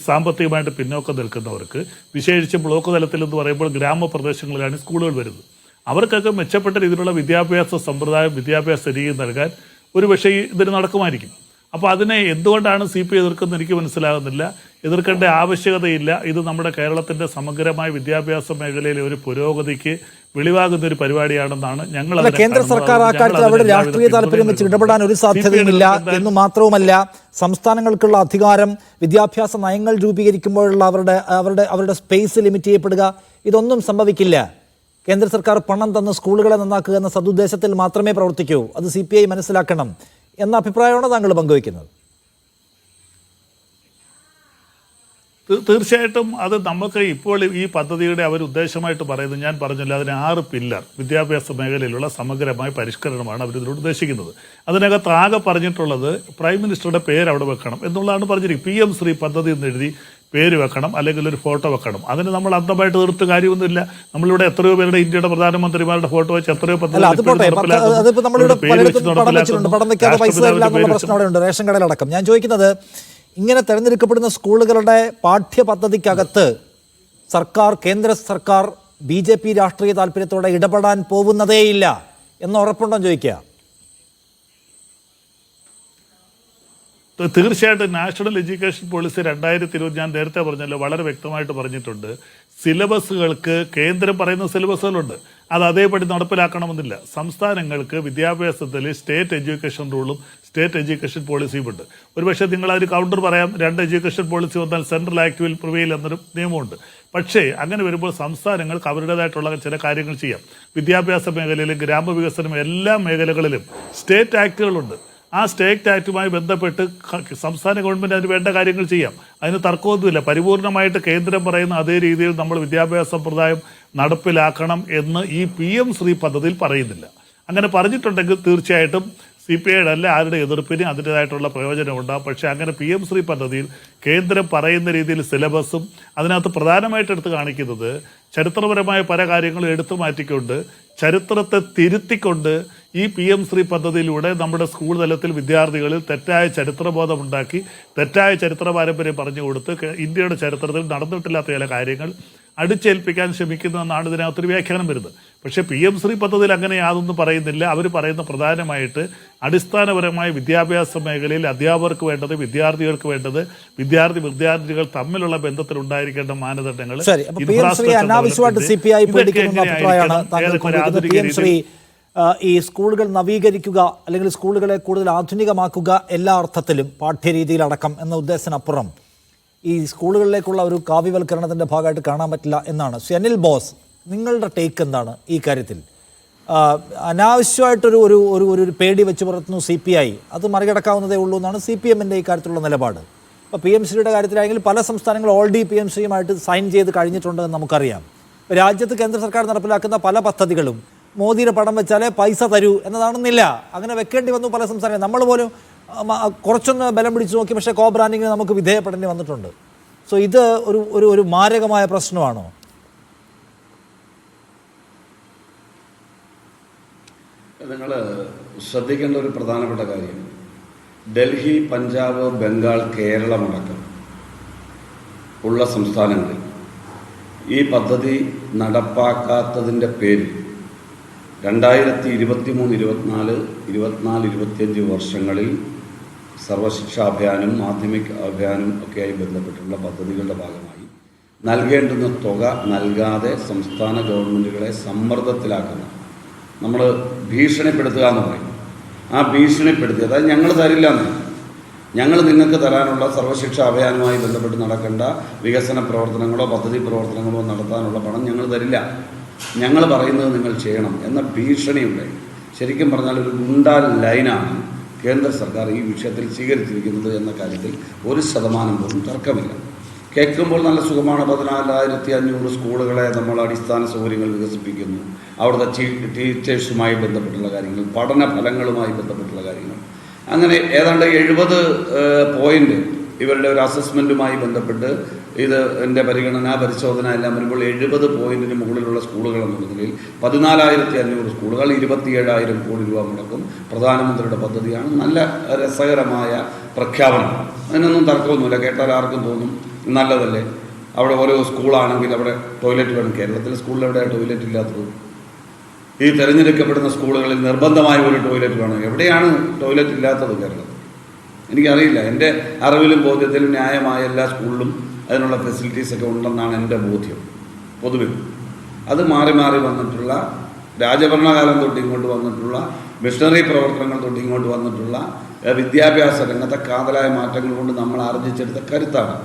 സാമ്പത്തികമായിട്ട് പിന്നോക്കം നിൽക്കുന്നവർക്ക്, വിശേഷിച്ച് ബ്ലോക്ക് തലത്തിൽ എന്ന് പറയുമ്പോൾ ഗ്രാമപ്രദേശങ്ങളിലാണ് സ്കൂളുകൾ വരുന്നത്. അവർക്കൊക്കെ മെച്ചപ്പെട്ട രീതിയിലുള്ള വിദ്യാഭ്യാസ സമ്പ്രദായം, വിദ്യാഭ്യാസ രീതി നൽകാൻ ഒരുപക്ഷെ ഇതിന് നടക്കുമായിരിക്കും. അപ്പോൾ അതിനെ എന്തുകൊണ്ടാണ് CPM എതിർക്കുന്നത് എനിക്ക് മനസ്സിലാകുന്നില്ല. എതിർക്കേണ്ട ആവശ്യകതയില്ല. ഇത് നമ്മുടെ കേരളത്തിന്റെ സമഗ്രമായ വിദ്യാഭ്യാസ മേഖലയിലെ ഒരു പുരോഗതിക്ക് വെളിവാകുന്ന ഒരു പരിപാടിയാണെന്നാണ് ഞങ്ങൾ. കേന്ദ്ര സർക്കാർ ആ കാര്യത്തിൽ അവിടെ രാഷ്ട്രീയ താല്പര്യം വെച്ച് ഇടപെടാൻ ഒരു സാധ്യതയുമില്ല എന്ന് മാത്രവുമല്ല, സംസ്ഥാനങ്ങൾക്കുള്ള അധികാരം, വിദ്യാഭ്യാസ നയങ്ങൾ രൂപീകരിക്കുമ്പോഴുള്ള അവരുടെ സ്പേസ് ലിമിറ്റ് ചെയ്യപ്പെടുക, ഇതൊന്നും സംഭവിക്കില്ല. കേന്ദ്ര സർക്കാർ പണം തന്ന് സ്കൂളുകളെ നന്നാക്കുക എന്ന സതുദ്ദേശത്തിൽ മാത്രമേ പ്രവർത്തിക്കൂ. അത് CPI മനസ്സിലാക്കണം എന്ന അഭിപ്രായമാണ് താങ്കൾ പങ്കുവയ്ക്കുന്നത്. തീർച്ചയായിട്ടും അത് നമുക്ക് ഇപ്പോൾ ഈ പദ്ധതിയുടെ അവർ ഉദ്ദേശമായിട്ട് പറയുന്നത്, ഞാൻ പറഞ്ഞില്ല, അതിന് 6 പില്ലർ വിദ്യാഭ്യാസ മേഖലയിലുള്ള സമഗ്രമായ പരിഷ്കരണമാണ് അവരിതിലൂടെ ഉദ്ദേശിക്കുന്നത്. അതിനകത്ത് ആകെ പറഞ്ഞിട്ടുള്ളത് പ്രൈം മിനിസ്റ്ററുടെ പേര് അവിടെ വെക്കണം എന്നുള്ളതാണ് പറഞ്ഞിരിക്കുന്നത്. PM ശ്രീ പദ്ധതി എന്ന് എഴുതി പേര് വെക്കണം, അല്ലെങ്കിൽ ഒരു ഫോട്ടോ വെക്കണം. അതിന് നമ്മൾ അന്ധമായിട്ട് തീർത്ത് കാര്യമൊന്നുമില്ല. നമ്മളിവിടെ എത്രയോ പേരുടെ ഇന്ത്യയുടെ പ്രധാനമന്ത്രിമാരുടെ ഫോട്ടോ വെച്ച് എത്രയോ പദ്ധതി റേഷൻ കടയിലടക്കം. ഞാൻ ചോദിക്കുന്നത്, ഇങ്ങനെ തെരഞ്ഞെടുക്കപ്പെടുന്ന സ്കൂളുകളുടെ പാഠ്യപദ്ധതിക്കകത്ത് കേന്ദ്ര സർക്കാർ BJP രാഷ്ട്രീയ താല്പര്യത്തോടെ ഇടപെടാൻ പോകുന്നതേയില്ല എന്ന് ഉറപ്പുണ്ടോ ചോദിക്കുക. തീർച്ചയായിട്ടും നാഷണൽ എഡ്യൂക്കേഷൻ പോളിസി 2020 ഞാൻ നേരത്തെ പറഞ്ഞല്ലോ, വളരെ വ്യക്തമായിട്ട് പറഞ്ഞിട്ടുണ്ട്. സിലബസുകൾക്ക് കേന്ദ്രം പറയുന്ന സിലബസുകളുണ്ട്, അത് അതേപടി നടപ്പിലാക്കണമെന്നില്ല. സംസ്ഥാനങ്ങൾക്ക് വിദ്യാഭ്യാസത്തിൽ സ്റ്റേറ്റ് എഡ്യൂക്കേഷൻ റൂളും സ്റ്റേറ്റ് എഡ്യൂക്കേഷൻ പോളിസിയും ഉണ്ട്. ഒരുപക്ഷെ നിങ്ങൾ ഒരു കൗണ്ടർ പറയാം, 2 എഡ്യൂക്കേഷൻ പോളിസി വന്നാൽ സെൻട്രൽ ആക്ട് വിൽ പ്രിവെയിൽ എന്നൊരു നിയമമുണ്ട്. പക്ഷേ അങ്ങനെ വരുമ്പോൾ സംസ്ഥാനങ്ങൾക്ക് അവരുടേതായിട്ടുള്ള ചില കാര്യങ്ങൾ ചെയ്യാം. വിദ്യാഭ്യാസ മേഖലയിലും ഗ്രാമവികസനം എല്ലാ മേഖലകളിലും സ്റ്റേറ്റ് ആക്ടുകളുണ്ട്. ആ സ്റ്റേറ്റ് ആക്ടുമായി ബന്ധപ്പെട്ട് സംസ്ഥാന ഗവൺമെന്റ് അതിന് വേണ്ട കാര്യങ്ങൾ ചെയ്യാം. അതിന് തർക്കമൊന്നുമില്ല. പരിപൂർണമായിട്ട് കേന്ദ്രം പറയുന്ന അതേ രീതിയിൽ നമ്മൾ വിദ്യാഭ്യാസ സമ്പ്രദായം നടപ്പിലാക്കണം എന്ന് ഈ PM ശ്രീ പദ്ധതിയിൽ പറയുന്നില്ല. അങ്ങനെ പറഞ്ഞിട്ടുണ്ടെങ്കിൽ തീർച്ചയായിട്ടും CPIയുടെ അല്ല ആരുടെ എതിർപ്പിന് അതിൻ്റെതായിട്ടുള്ള പ്രയോജനം ഉണ്ടാകും. പക്ഷേ അങ്ങനെ PM ശ്രീ പദ്ധതിയിൽ കേന്ദ്രം പറയുന്ന രീതിയിൽ സിലബസും അതിനകത്ത് പ്രധാനമായിട്ട് എടുത്ത് കാണിക്കുന്നത് ചരിത്രപരമായ പല കാര്യങ്ങളും എടുത്തു മാറ്റിക്കൊണ്ട് ചരിത്രത്തെ തിരുത്തിക്കൊണ്ട് ഈ PM ശ്രീ പദ്ധതിയിലൂടെ നമ്മുടെ സ്കൂൾ തലത്തിൽ വിദ്യാർത്ഥികളിൽ തെറ്റായ ചരിത്രബോധം ഉണ്ടാക്കി തെറ്റായ ചരിത്ര പാരമ്പര്യം പറഞ്ഞു കൊടുത്ത് ഇന്ത്യയുടെ ചരിത്രത്തിൽ നടന്നിട്ടില്ലാത്ത ചില കാര്യങ്ങൾ അടിച്ചേൽപ്പിക്കാൻ ശ്രമിക്കുന്നതെന്നാണ് ഇതിനകത്തൊരു വ്യാഖ്യാനം വരുന്നത്. പക്ഷേ PM ശ്രീ പദ്ധതിയിൽ അങ്ങനെ യാതൊന്നും പറയുന്നില്ല. അവർ പറയുന്ന പ്രധാനമായിട്ട് അടിസ്ഥാനപരമായ വിദ്യാഭ്യാസ മേഖലയിൽ അധ്യാപകർക്ക് വേണ്ടത്, വിദ്യാർത്ഥികൾക്ക് വേണ്ടത്, വിദ്യാർത്ഥികൾ തമ്മിലുള്ള ബന്ധത്തിൽ ഉണ്ടായിരിക്കേണ്ട മാനദണ്ഡങ്ങൾ, ഈ സ്കൂളുകൾ നവീകരിക്കുക അല്ലെങ്കിൽ സ്കൂളുകളെ കൂടുതൽ ആധുനികമാക്കുക എല്ലാ അർത്ഥത്തിലും പാഠ്യരീതിയിലടക്കം എന്ന ഉദ്ദേശത്തിനപ്പുറം ഈ സ്കൂളുകളിലേക്കുള്ള ഒരു കാവ്യവൽക്കരണത്തിന്റെ ഭാഗമായിട്ട് കാണാൻ പറ്റില്ല എന്നാണ്. അനിൽ ബോസ്, നിങ്ങളുടെ ടേക്ക് എന്താണ് ഈ കാര്യത്തിൽ? അനാവശ്യമായിട്ടൊരു ഒരു ഒരു ഒരു പേടി വെച്ച് പുറത്തുന്നു CPI, അത് മറികടക്കാവുന്നതേ ഉള്ളൂ എന്നാണ് CPMന്റെ ഈ കാര്യത്തിലുള്ള നിലപാട്. അപ്പോൾ PM ശ്രീയുടെ കാര്യത്തിലാണെങ്കിൽ പല സംസ്ഥാനങ്ങളും ഓൾറെഡി PM ശ്രീയുമായിട്ട് സൈൻ ചെയ്ത് കഴിഞ്ഞിട്ടുണ്ടെന്ന് നമുക്കറിയാം. രാജ്യത്ത് കേന്ദ്ര സർക്കാർ നടപ്പിലാക്കുന്ന പല പദ്ധതികളും മോദിയുടെ പടം വെച്ചാലേ പൈസ തരൂ എന്നതാണെന്നില്ല. അങ്ങനെ വെക്കേണ്ടി വന്നു പല സംസ്ഥാനങ്ങളും. നമ്മൾ പോലും കുറച്ചൊന്ന് ബലം പിടിച്ചു നോക്കി, പക്ഷേ കോ ബ്രാൻഡിങ്ങിന് നമുക്ക് വിധേയപ്പെടേണ്ടി വന്നിട്ടുണ്ട്. സോ ഇത് ഒരു മാരകമായ പ്രശ്നമാണോ? നിങ്ങൾ ശ്രദ്ധിക്കേണ്ട ഒരു പ്രധാനപ്പെട്ട കാര്യം, ഡൽഹി, പഞ്ചാബ്, ബംഗാൾ, കേരളമടക്കം ഉള്ള സംസ്ഥാനങ്ങളിൽ ഈ പദ്ധതി നടപ്പാക്കാത്തതിൻ്റെ പേരിൽ 2023, 24, 25 വർഷങ്ങളിൽ സർവശിക്ഷാ അഭിയാനും മാധ്യമിക അഭിയാനും ഒക്കെയായി ബന്ധപ്പെട്ടുള്ള പദ്ധതികളുടെ ഭാഗമായി നൽകേണ്ടുന്ന തുക നൽകാതെ സംസ്ഥാന ഗവൺമെൻറ്റുകളെ സമ്മർദ്ദത്തിലാക്കുന്ന, നമ്മൾ ഭീഷണിപ്പെടുത്തുക എന്ന് പറയും, ആ ഭീഷണിപ്പെടുത്തി, അതായത് ഞങ്ങൾ തരില്ല എന്ന്, ഞങ്ങൾ നിങ്ങൾക്ക് തരാനുള്ള സർവശിക്ഷാ അഭിയാനുമായി ബന്ധപ്പെട്ട് നടക്കേണ്ട വികസന പ്രവർത്തനങ്ങളോ പദ്ധതി പ്രവർത്തനങ്ങളോ നടത്താനുള്ള പണം ഞങ്ങൾ തരില്ല, ഞങ്ങൾ പറയുന്നത് നിങ്ങൾ ചെയ്യണം എന്ന ഭീഷണിയുടെ, ശരിക്കും പറഞ്ഞാൽ ഒരു ഗുണ്ടാ ലൈനാണ് കേന്ദ്ര സർക്കാർ ഈ വിഷയത്തിൽ സ്വീകരിച്ചിരിക്കുന്നത് എന്ന കാര്യത്തിൽ 1% പോലും തർക്കമില്ല. കേൾക്കുമ്പോൾ നല്ല സുഖമാണ്. 14,500 സ്കൂളുകളെ നമ്മൾ അടിസ്ഥാന സൗകര്യങ്ങൾ വികസിപ്പിക്കുന്നു, അവിടുത്തെ ടീച്ചേഴ്സുമായി ബന്ധപ്പെട്ടുള്ള കാര്യങ്ങൾ, പഠന ഫലങ്ങളുമായി ബന്ധപ്പെട്ടുള്ള കാര്യങ്ങൾ, അങ്ങനെ ഏതാണ്ട് 70 പോയിന്റ് ഇവരുടെ ഒരു അസസ്മെൻറ്റുമായി ബന്ധപ്പെട്ട് ഇത് എൻ്റെ പരിഗണനാ പരിശോധന എല്ലാം വരുമ്പോൾ 70 പോയിന്റിന് മുകളിലുള്ള സ്കൂളുകൾ എന്നുള്ള നിലയിൽ 14,500 സ്കൂളുകൾ, 27,000 കോടി രൂപ മുടക്കും പ്രധാനമന്ത്രിയുടെ പദ്ധതിയാണ്. നല്ല രസകരമായ പ്രഖ്യാപനം, അതിനൊന്നും തർക്കമൊന്നുമില്ല. കേട്ടാൽ ആർക്കും തോന്നും നല്ലതല്ലേ. അവിടെ ഓരോ സ്കൂളാണെങ്കിൽ അവിടെ ടോയ്ലറ്റ് വേണം. കേരളത്തിലെ സ്കൂളിൽ എവിടെയാണ് ടോയ്ലറ്റ് ഇല്ലാത്തത്? ഈ തിരഞ്ഞെടുക്കപ്പെടുന്ന സ്കൂളുകളിൽ നിർബന്ധമായ ഒരു ടോയ്ലറ്റ് വേണം. എവിടെയാണ് ടോയ്ലറ്റ് ഇല്ലാത്തത് കേരളത്തിൽ? എനിക്കറിയില്ല. എൻ്റെ അറിവിലും ബോധ്യത്തിലും ന്യായമായ എല്ലാ സ്കൂളിലും അതിനുള്ള ഫെസിലിറ്റീസൊക്കെ ഉണ്ടെന്നാണ് എൻ്റെ ബോധ്യം പൊതുവിൽ. അത് മാറി മാറി വന്നിട്ടുള്ള, രാജഭരണകാലം തൊട്ട് ഇങ്ങോട്ട് വന്നിട്ടുള്ള, മിഷണറി പ്രവർത്തനങ്ങൾ തൊട്ട് ഇങ്ങോട്ട് വന്നിട്ടുള്ള വിദ്യാഭ്യാസ രംഗത്തെ കാതലായ മാറ്റങ്ങൾ കൊണ്ട് നമ്മൾ ആർജിച്ചെടുത്ത കരുത്താണ്.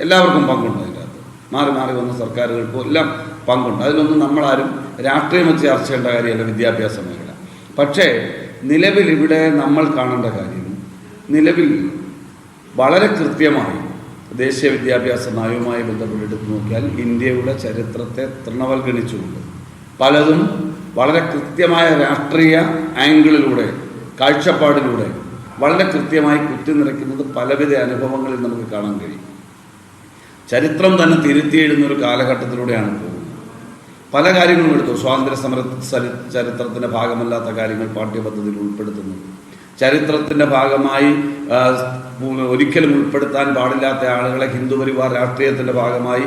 എല്ലാവർക്കും പങ്കുണ്ട് അതിനകത്ത്. മാറി മാറി വന്ന സർക്കാരുകൾക്കും എല്ലാം പങ്കുണ്ട്. അതിലൊന്നും നമ്മളാരും രാഷ്ട്രീയം വെച്ച് ചർച്ച ചെയ്യേണ്ട കാര്യമല്ല വിദ്യാഭ്യാസ മേഖല. പക്ഷേ നിലവിൽ ഇവിടെ നമ്മൾ കാണേണ്ട കാര്യം, നിലവിൽ വളരെ കൃത്യമായി ദേശീയ വിദ്യാഭ്യാസ നയവുമായി ബന്ധപ്പെട്ടെടുത്ത് നോക്കിയാൽ ഇന്ത്യയുടെ ചരിത്രത്തെ തൃണവൽഗണിച്ചുകൊണ്ട് പലതും വളരെ കൃത്യമായ രാഷ്ട്രീയ ആംഗിളിലൂടെ, കാഴ്ചപ്പാടിലൂടെ വളരെ കൃത്യമായി കുത്തിനിറയ്ക്കുന്നത് പലവിധ അനുഭവങ്ങളിൽ നമുക്ക് കാണാൻ കഴിയും. ചരിത്രം തന്നെ തിരുത്തിയെഴുന്നൊരു കാലഘട്ടത്തിലൂടെയാണ് പോകുന്നത്. പല കാര്യങ്ങളും എടുത്തു. സ്വാതന്ത്ര്യ സമര ചരിത്രത്തിൻ്റെ ഭാഗമല്ലാത്ത കാര്യങ്ങൾ പാഠ്യപദ്ധതിയിൽ ഉൾപ്പെടുത്തുന്നു. ചരിത്രത്തിൻ്റെ ഭാഗമായി ഒരിക്കലും ഉൾപ്പെടുത്താൻ പാടില്ലാത്ത ആളുകളെ ഹിന്ദുപരിവാർ രാഷ്ട്രീയത്തിൻ്റെ ഭാഗമായി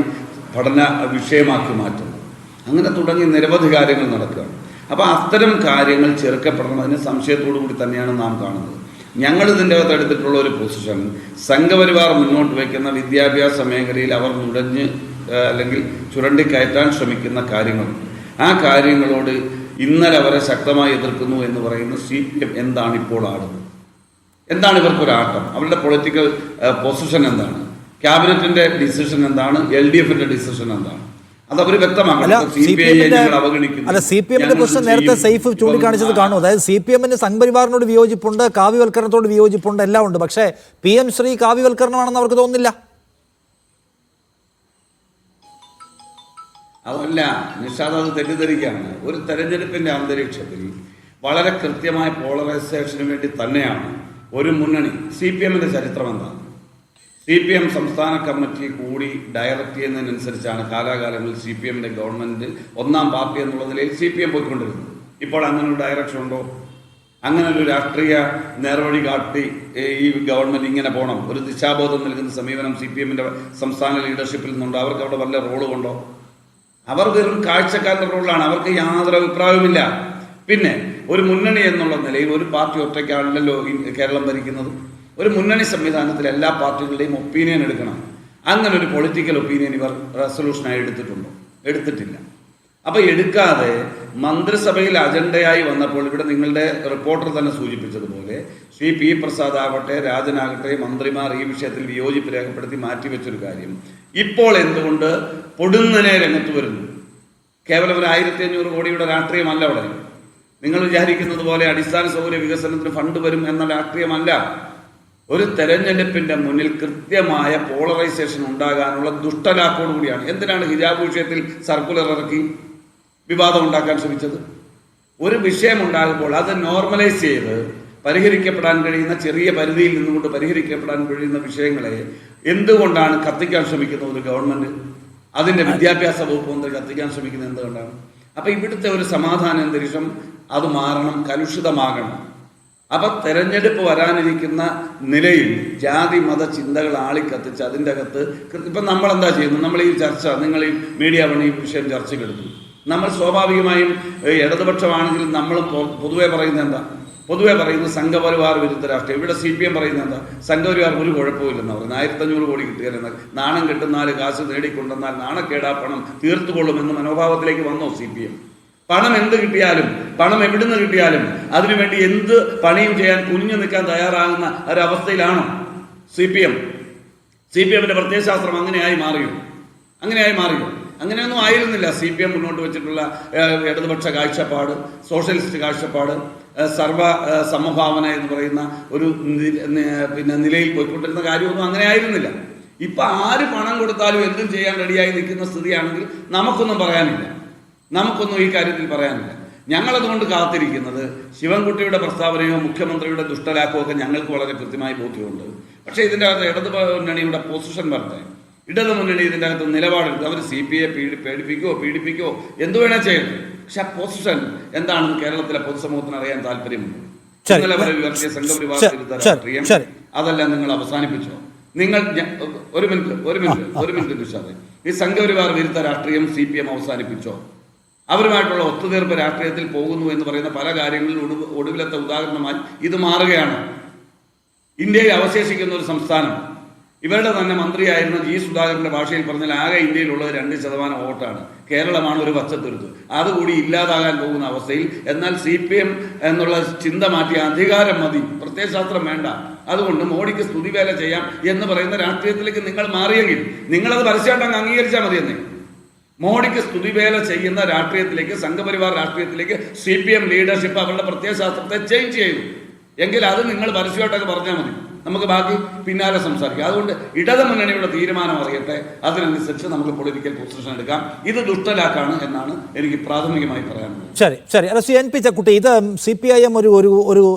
പഠന വിഷയമാക്കി മാറ്റുന്നു. അങ്ങനെ തുടങ്ങി നിരവധി കാര്യങ്ങൾ നടക്കുകയാണ്. അപ്പോൾ അത്തരം കാര്യങ്ങൾ ചെറുക്കപ്പെടണം. അതിന് സംശയത്തോടു കൂടി തന്നെയാണ് നാം കാണുന്നത്. ഞങ്ങൾ ഇതിൻ്റെ അകത്ത് എടുത്തിട്ടുള്ള ഒരു പൊസിഷൻ, സംഘപരിവാർ മുന്നോട്ട് വയ്ക്കുന്ന വിദ്യാഭ്യാസ മേഖലയിൽ അവർ നുഴഞ്ഞ് അല്ലെങ്കിൽ ചുരണ്ടിക്കയറ്റാൻ ശ്രമിക്കുന്ന കാര്യങ്ങളുണ്ട്. ആ കാര്യങ്ങളോട് ഇന്നലെ അവരെ ശക്തമായി എതിർക്കുന്നു എന്ന് പറയുന്ന CPM എന്താണ് ഇപ്പോൾ ആടുന്നത്? എന്താണ് ഇവർക്കൊരു ആട്ടം? അവരുടെ പൊളിറ്റിക്കൽ പൊസിഷൻ എന്താണ്? ക്യാബിനറ്റിന്റെ ഡിസിഷൻ എന്താണ്? LDFന്റെ ഡിസിഷൻ എന്താണ്? അത് അവർ വ്യക്തമാക്കണം. CPMന്റെ പ്രശ്നം നേരത്തെ സൈഫ് ചൂണ്ടിക്കാണിച്ചത് കാണും. അതായത് CPMന് സംഘപരിവാറിനോട് വിയോജിപ്പുണ്ട്, കാവ്യവൽക്കരണത്തോട് വിയോജിപ്പുണ്ട്, എല്ലാം ഉണ്ട്. പക്ഷേ PM ശ്രീ കാവ്യവൽക്കരണമാണെന്ന് അവർക്ക് തോന്നുന്നില്ല. അതല്ല നിഷാദ്, അത് തെറ്റിദ്ധരിക്കുകയാണ്. ഒരു തെരഞ്ഞെടുപ്പിന്റെ അന്തരീക്ഷത്തിൽ വളരെ കൃത്യമായ പോളറൈസേഷന് വേണ്ടി തന്നെയാണ് ഒരു മുന്നണി. CPMന്റെ ചരിത്രം എന്താണ്? CPM സംസ്ഥാന കമ്മിറ്റി കൂടി ഡയറക്റ്റ് ചെയ്യുന്നതിനനുസരിച്ചാണ് കാലാകാലങ്ങളിൽ CPMന്റെ ഗവൺമെന്റ് ഒന്നാം പാർട്ടി എന്നുള്ള നിലയിൽ CPM പോയിക്കൊണ്ടിരുന്നത്. ഇപ്പോൾ അങ്ങനെ ഒരു ഡയറക്ഷൻ ഉണ്ടോ? അങ്ങനെ ഒരു രാഷ്ട്രീയ നേർവഴി കാട്ടി ഈ ഗവൺമെന്റ് ഇങ്ങനെ പോകണം, ഒരു ദിശാബോധം നൽകുന്ന സമീപനം CPMന്റെ സംസ്ഥാന ലീഡർഷിപ്പിൽ നിന്നുണ്ടോ? അവർക്ക് അവിടെ വല്ല റോള് കൊണ്ടോ? അവർ വെറും കാഴ്ചക്കാരുടെ റോളിലാണ്. അവർക്ക് യാതൊരു അഭിപ്രായവുമില്ല. പിന്നെ ഒരു മുന്നണി എന്നുള്ള നിലയിൽ ഒരു പാർട്ടി ഒറ്റയ്ക്കാണല്ലോ കേരളം ഭരിക്കുന്നത്. ഒരു മുന്നണി സംവിധാനത്തിൽ എല്ലാ പാർട്ടികളുടെയും ഒപ്പീനിയൻ എടുക്കണം. അങ്ങനെ ഒരു പൊളിറ്റിക്കൽ ഒപ്പീനിയൻ ഇവർ റെസൊല്യൂഷനായി എടുത്തിട്ടുണ്ടോ? എടുത്തിട്ടില്ല. അപ്പൊ എടുക്കാതെ മന്ത്രിസഭയിൽ അജണ്ടയായി വന്നപ്പോൾ ഇവിടെ നിങ്ങളുടെ റിപ്പോർട്ടർ തന്നെ സൂചിപ്പിച്ചതുപോലെ ശ്രീ P. പ്രസാദ് ആകട്ടെ, രാജനാകട്ടെ, മന്ത്രിമാർ ഈ വിഷയത്തിൽ വിയോജിപ്പ് രേഖപ്പെടുത്തി മാറ്റിവെച്ചൊരു കാര്യം ഇപ്പോൾ എന്തുകൊണ്ട് പൊടുന്നനെ രംഗത്ത് വരുന്നു? കേവലം ഒരു 1500 കോടിയുടെ രാഷ്ട്രീയമല്ല അവിടെ. നിങ്ങൾ വിചാരിക്കുന്നത് പോലെ അടിസ്ഥാന സൗകര്യ വികസനത്തിന് ഫണ്ട് വരും എന്ന രാഷ്ട്രീയമല്ല. ഒരു തെരഞ്ഞെടുപ്പിന്റെ മുന്നിൽ കൃത്യമായ പോളറൈസേഷൻ ഉണ്ടാകാനുള്ള ദുഷ്ടലാക്കോട് കൂടിയാണ്. എന്തിനാണ് ഹിജാബ് വിഷയത്തിൽ സർക്കുലർ ഇറക്കി വിവാദം ഉണ്ടാക്കാൻ ശ്രമിച്ചത്? ഒരു വിഷയം ഉണ്ടാകുമ്പോൾ അത് നോർമലൈസ് ചെയ്ത് പരിഹരിക്കപ്പെടാൻ കഴിയുന്ന ചെറിയ പരിധിയിൽ നിന്നുകൊണ്ട് പരിഹരിക്കപ്പെടാൻ കഴിയുന്ന വിഷയങ്ങളെ എന്തുകൊണ്ടാണ് കത്തിക്കാൻ ശ്രമിക്കുന്ന ഒരു ഗവൺമെന്റ്? അതിന്റെ വിദ്യാഭ്യാസ വകുപ്പ് മന്ത്രി കത്തിക്കാൻ ശ്രമിക്കുന്നത് എന്തുകൊണ്ടാണ്? അപ്പൊ ഇവിടുത്തെ ഒരു സമാധാന അന്തരീക്ഷം അത് മാറണം, കലുഷിതമാകണം. അപ്പൊ തെരഞ്ഞെടുപ്പ് വരാനിരിക്കുന്ന നിലയിൽ ജാതി മത ചിന്തകൾ ആളിക്കത്തിച്ച് അതിൻ്റെ അകത്ത് ഇപ്പം നമ്മൾ എന്താ ചെയ്യുന്നത്? നമ്മൾ ഈ ചർച്ച, നിങ്ങൾ ഈ മീഡിയ വഴി ഈ വിഷയം ചർച്ചയ്ക്കെടുത്തു. നമ്മൾ സ്വാഭാവികമായും ഇടതുപക്ഷമാണെങ്കിൽ നമ്മൾ പൊതുവെ പറയുന്നത് എന്താ? പൊതുവെ പറയുന്നത് സംഘപരിവാർ വിരുദ്ധ രാഷ്ട്രീയം. ഇവിടെ CPM പറയുന്നത് എന്താ? സംഘപരിവാർ ഒരു കുഴപ്പമില്ലെന്ന് പറയുന്നത്. 1500 കോടി കിട്ടിയാലെന്നാൽ നാണം കെട്ടുന്നാൽ കാശ് നേടിക്കൊണ്ടെന്നാൽ നാണക്കേടാ പണം തീർത്തുകൊള്ളുമെന്ന് മനോഭാവത്തിലേക്ക് വന്നോ CPM? പണം എന്ത് കിട്ടിയാലും, പണം എവിടുന്ന് കിട്ടിയാലും അതിനുവേണ്ടി എന്ത് പണിയും ചെയ്യാൻ കുനിഞ്ഞു നിൽക്കാൻ തയ്യാറാകുന്ന ഒരവസ്ഥയിലാണോ CPM? CPMന്റെ പ്രത്യയശാസ്ത്രം അങ്ങനെയായി മാറിയോ? അങ്ങനെയൊന്നും ആയിരുന്നില്ല. CPM മുന്നോട്ട് വെച്ചിട്ടുള്ള ഇടതുപക്ഷ കാഴ്ചപ്പാട്, സോഷ്യലിസ്റ്റ് കാഴ്ചപ്പാട്, സർവ സമഭാവന എന്ന് പറയുന്ന ഒരു നിലയിൽ പോയിക്കൊണ്ടിരുന്ന കാര്യമൊന്നും അങ്ങനെ ആയിരുന്നില്ല. ഇപ്പൊ ആര് പണം കൊടുത്താലും എന്തും ചെയ്യാൻ റെഡിയായി നിൽക്കുന്ന സ്ഥിതിയാണെങ്കിൽ നമുക്കൊന്നും പറയാനില്ല. നമുക്കൊന്നും ഈ കാര്യത്തിൽ പറയാനില്ല. ഞങ്ങളതുകൊണ്ട് കാത്തിരിക്കുന്നത് ശിവൻകുട്ടിയുടെ പ്രസ്താവനയോ മുഖ്യമന്ത്രിയുടെ ദുഷ്ടലാക്കോ ഒക്കെ ഞങ്ങൾക്ക് വളരെ കൃത്യമായി ബോധ്യമുണ്ട്. പക്ഷേ ഇതിൻ്റെ അകത്ത് ഇടതു മുന്നണിയുടെ പൊസിഷൻ വരട്ടെ. ഇടതു മുന്നണി ഇതിൻ്റെ അകത്ത് നിലപാടെടുത്ത് അവർ CPA പീഡിപ്പിക്കോ എന്തു വേണേൽ ചെയ്യണം. പക്ഷെ ആ പൊസിഷൻ എന്താണെന്ന് കേരളത്തിലെ പൊതുസമൂഹത്തിന് അറിയാൻ താല്പര്യമുണ്ട്. ഇന്നലെ വരെ ഉയർത്തിയ സംഘപരിവാർ വിരുദ്ധ രാഷ്ട്രീയം അതെല്ലാം നിങ്ങൾ അവസാനിപ്പിച്ചോ? നിങ്ങൾ ഒരു മിനിറ്റ് നിഷാദേ, ഈ സംഘപരിവാർ വിരുദ്ധ രാഷ്ട്രീയം CPM അവസാനിപ്പിച്ചോ? അവരുമായിട്ടുള്ള ഒത്തുതീർപ്പ് രാഷ്ട്രീയത്തിൽ പോകുന്നു എന്ന് പറയുന്ന പല കാര്യങ്ങളിൽ ഒടുവിലത്തെ ഉദാഹരണമായി ഇത് മാറുകയാണ്. ഇന്ത്യയിൽ അവശേഷിക്കുന്ന ഒരു സംസ്ഥാനം, ഇവരുടെ തന്നെ മന്ത്രിയായിരുന്ന G. സുധാകരന്റെ ഭാഷയിൽ പറഞ്ഞാൽ ആകെ ഇന്ത്യയിലുള്ളത് 2% വോട്ടാണ്. കേരളമാണ് ഒരു പച്ചത്തുരുത്ത്. അതുകൂടി ഇല്ലാതാകാൻ പോകുന്ന അവസ്ഥയിൽ എന്നാൽ CPM എന്നുള്ള ചിന്ത മാറ്റി അധികാരം മതി, പ്രത്യയശാസ്ത്രം വേണ്ട, അതുകൊണ്ട് മോഡിക്ക് സ്തുതിവേല ചെയ്യാം എന്ന് പറയുന്ന രാഷ്ട്രീയത്തിലേക്ക് നിങ്ങൾ മാറിയെങ്കിൽ നിങ്ങളത് പരസ്യമായിട്ട് അംഗീകരിച്ചാൽ മതിയെന്നേ. മോഡിക്ക് സ്തുതിവേല ചെയ്യുന്ന രാഷ്ട്രീയത്തിലേക്ക്, സംഘപരിവാർ രാഷ്ട്രീയത്തിലേക്ക് CPM ലീഡർഷിപ്പ് അവരുടെ പ്രത്യയശാസ്ത്രത്തെ ചേഞ്ച് ചെയ്തു എങ്കിൽ അത് നിങ്ങൾ പരസ്യമായിട്ടൊക്കെ പറഞ്ഞാൽ മതി. നമുക്ക് ബാക്കി പിന്നാലെ സംസാരിക്കാം. അതുകൊണ്ട് ഇടതു മുന്നണിയുടെ തീരുമാനം അറിയട്ടെ, അതിനനുസരിച്ച് നമുക്ക് പൊളിറ്റിക്കൽ പൊസിഷൻ എടുക്കാം. ഇത് ദുഷ്ടലാക്കാണ് എന്നാണ് എനിക്ക് പ്രാഥമികമായി പറയാനുള്ളത്. ശരി. അല്ല, CNP ചക്കുട്ടി, ഇത് CPIM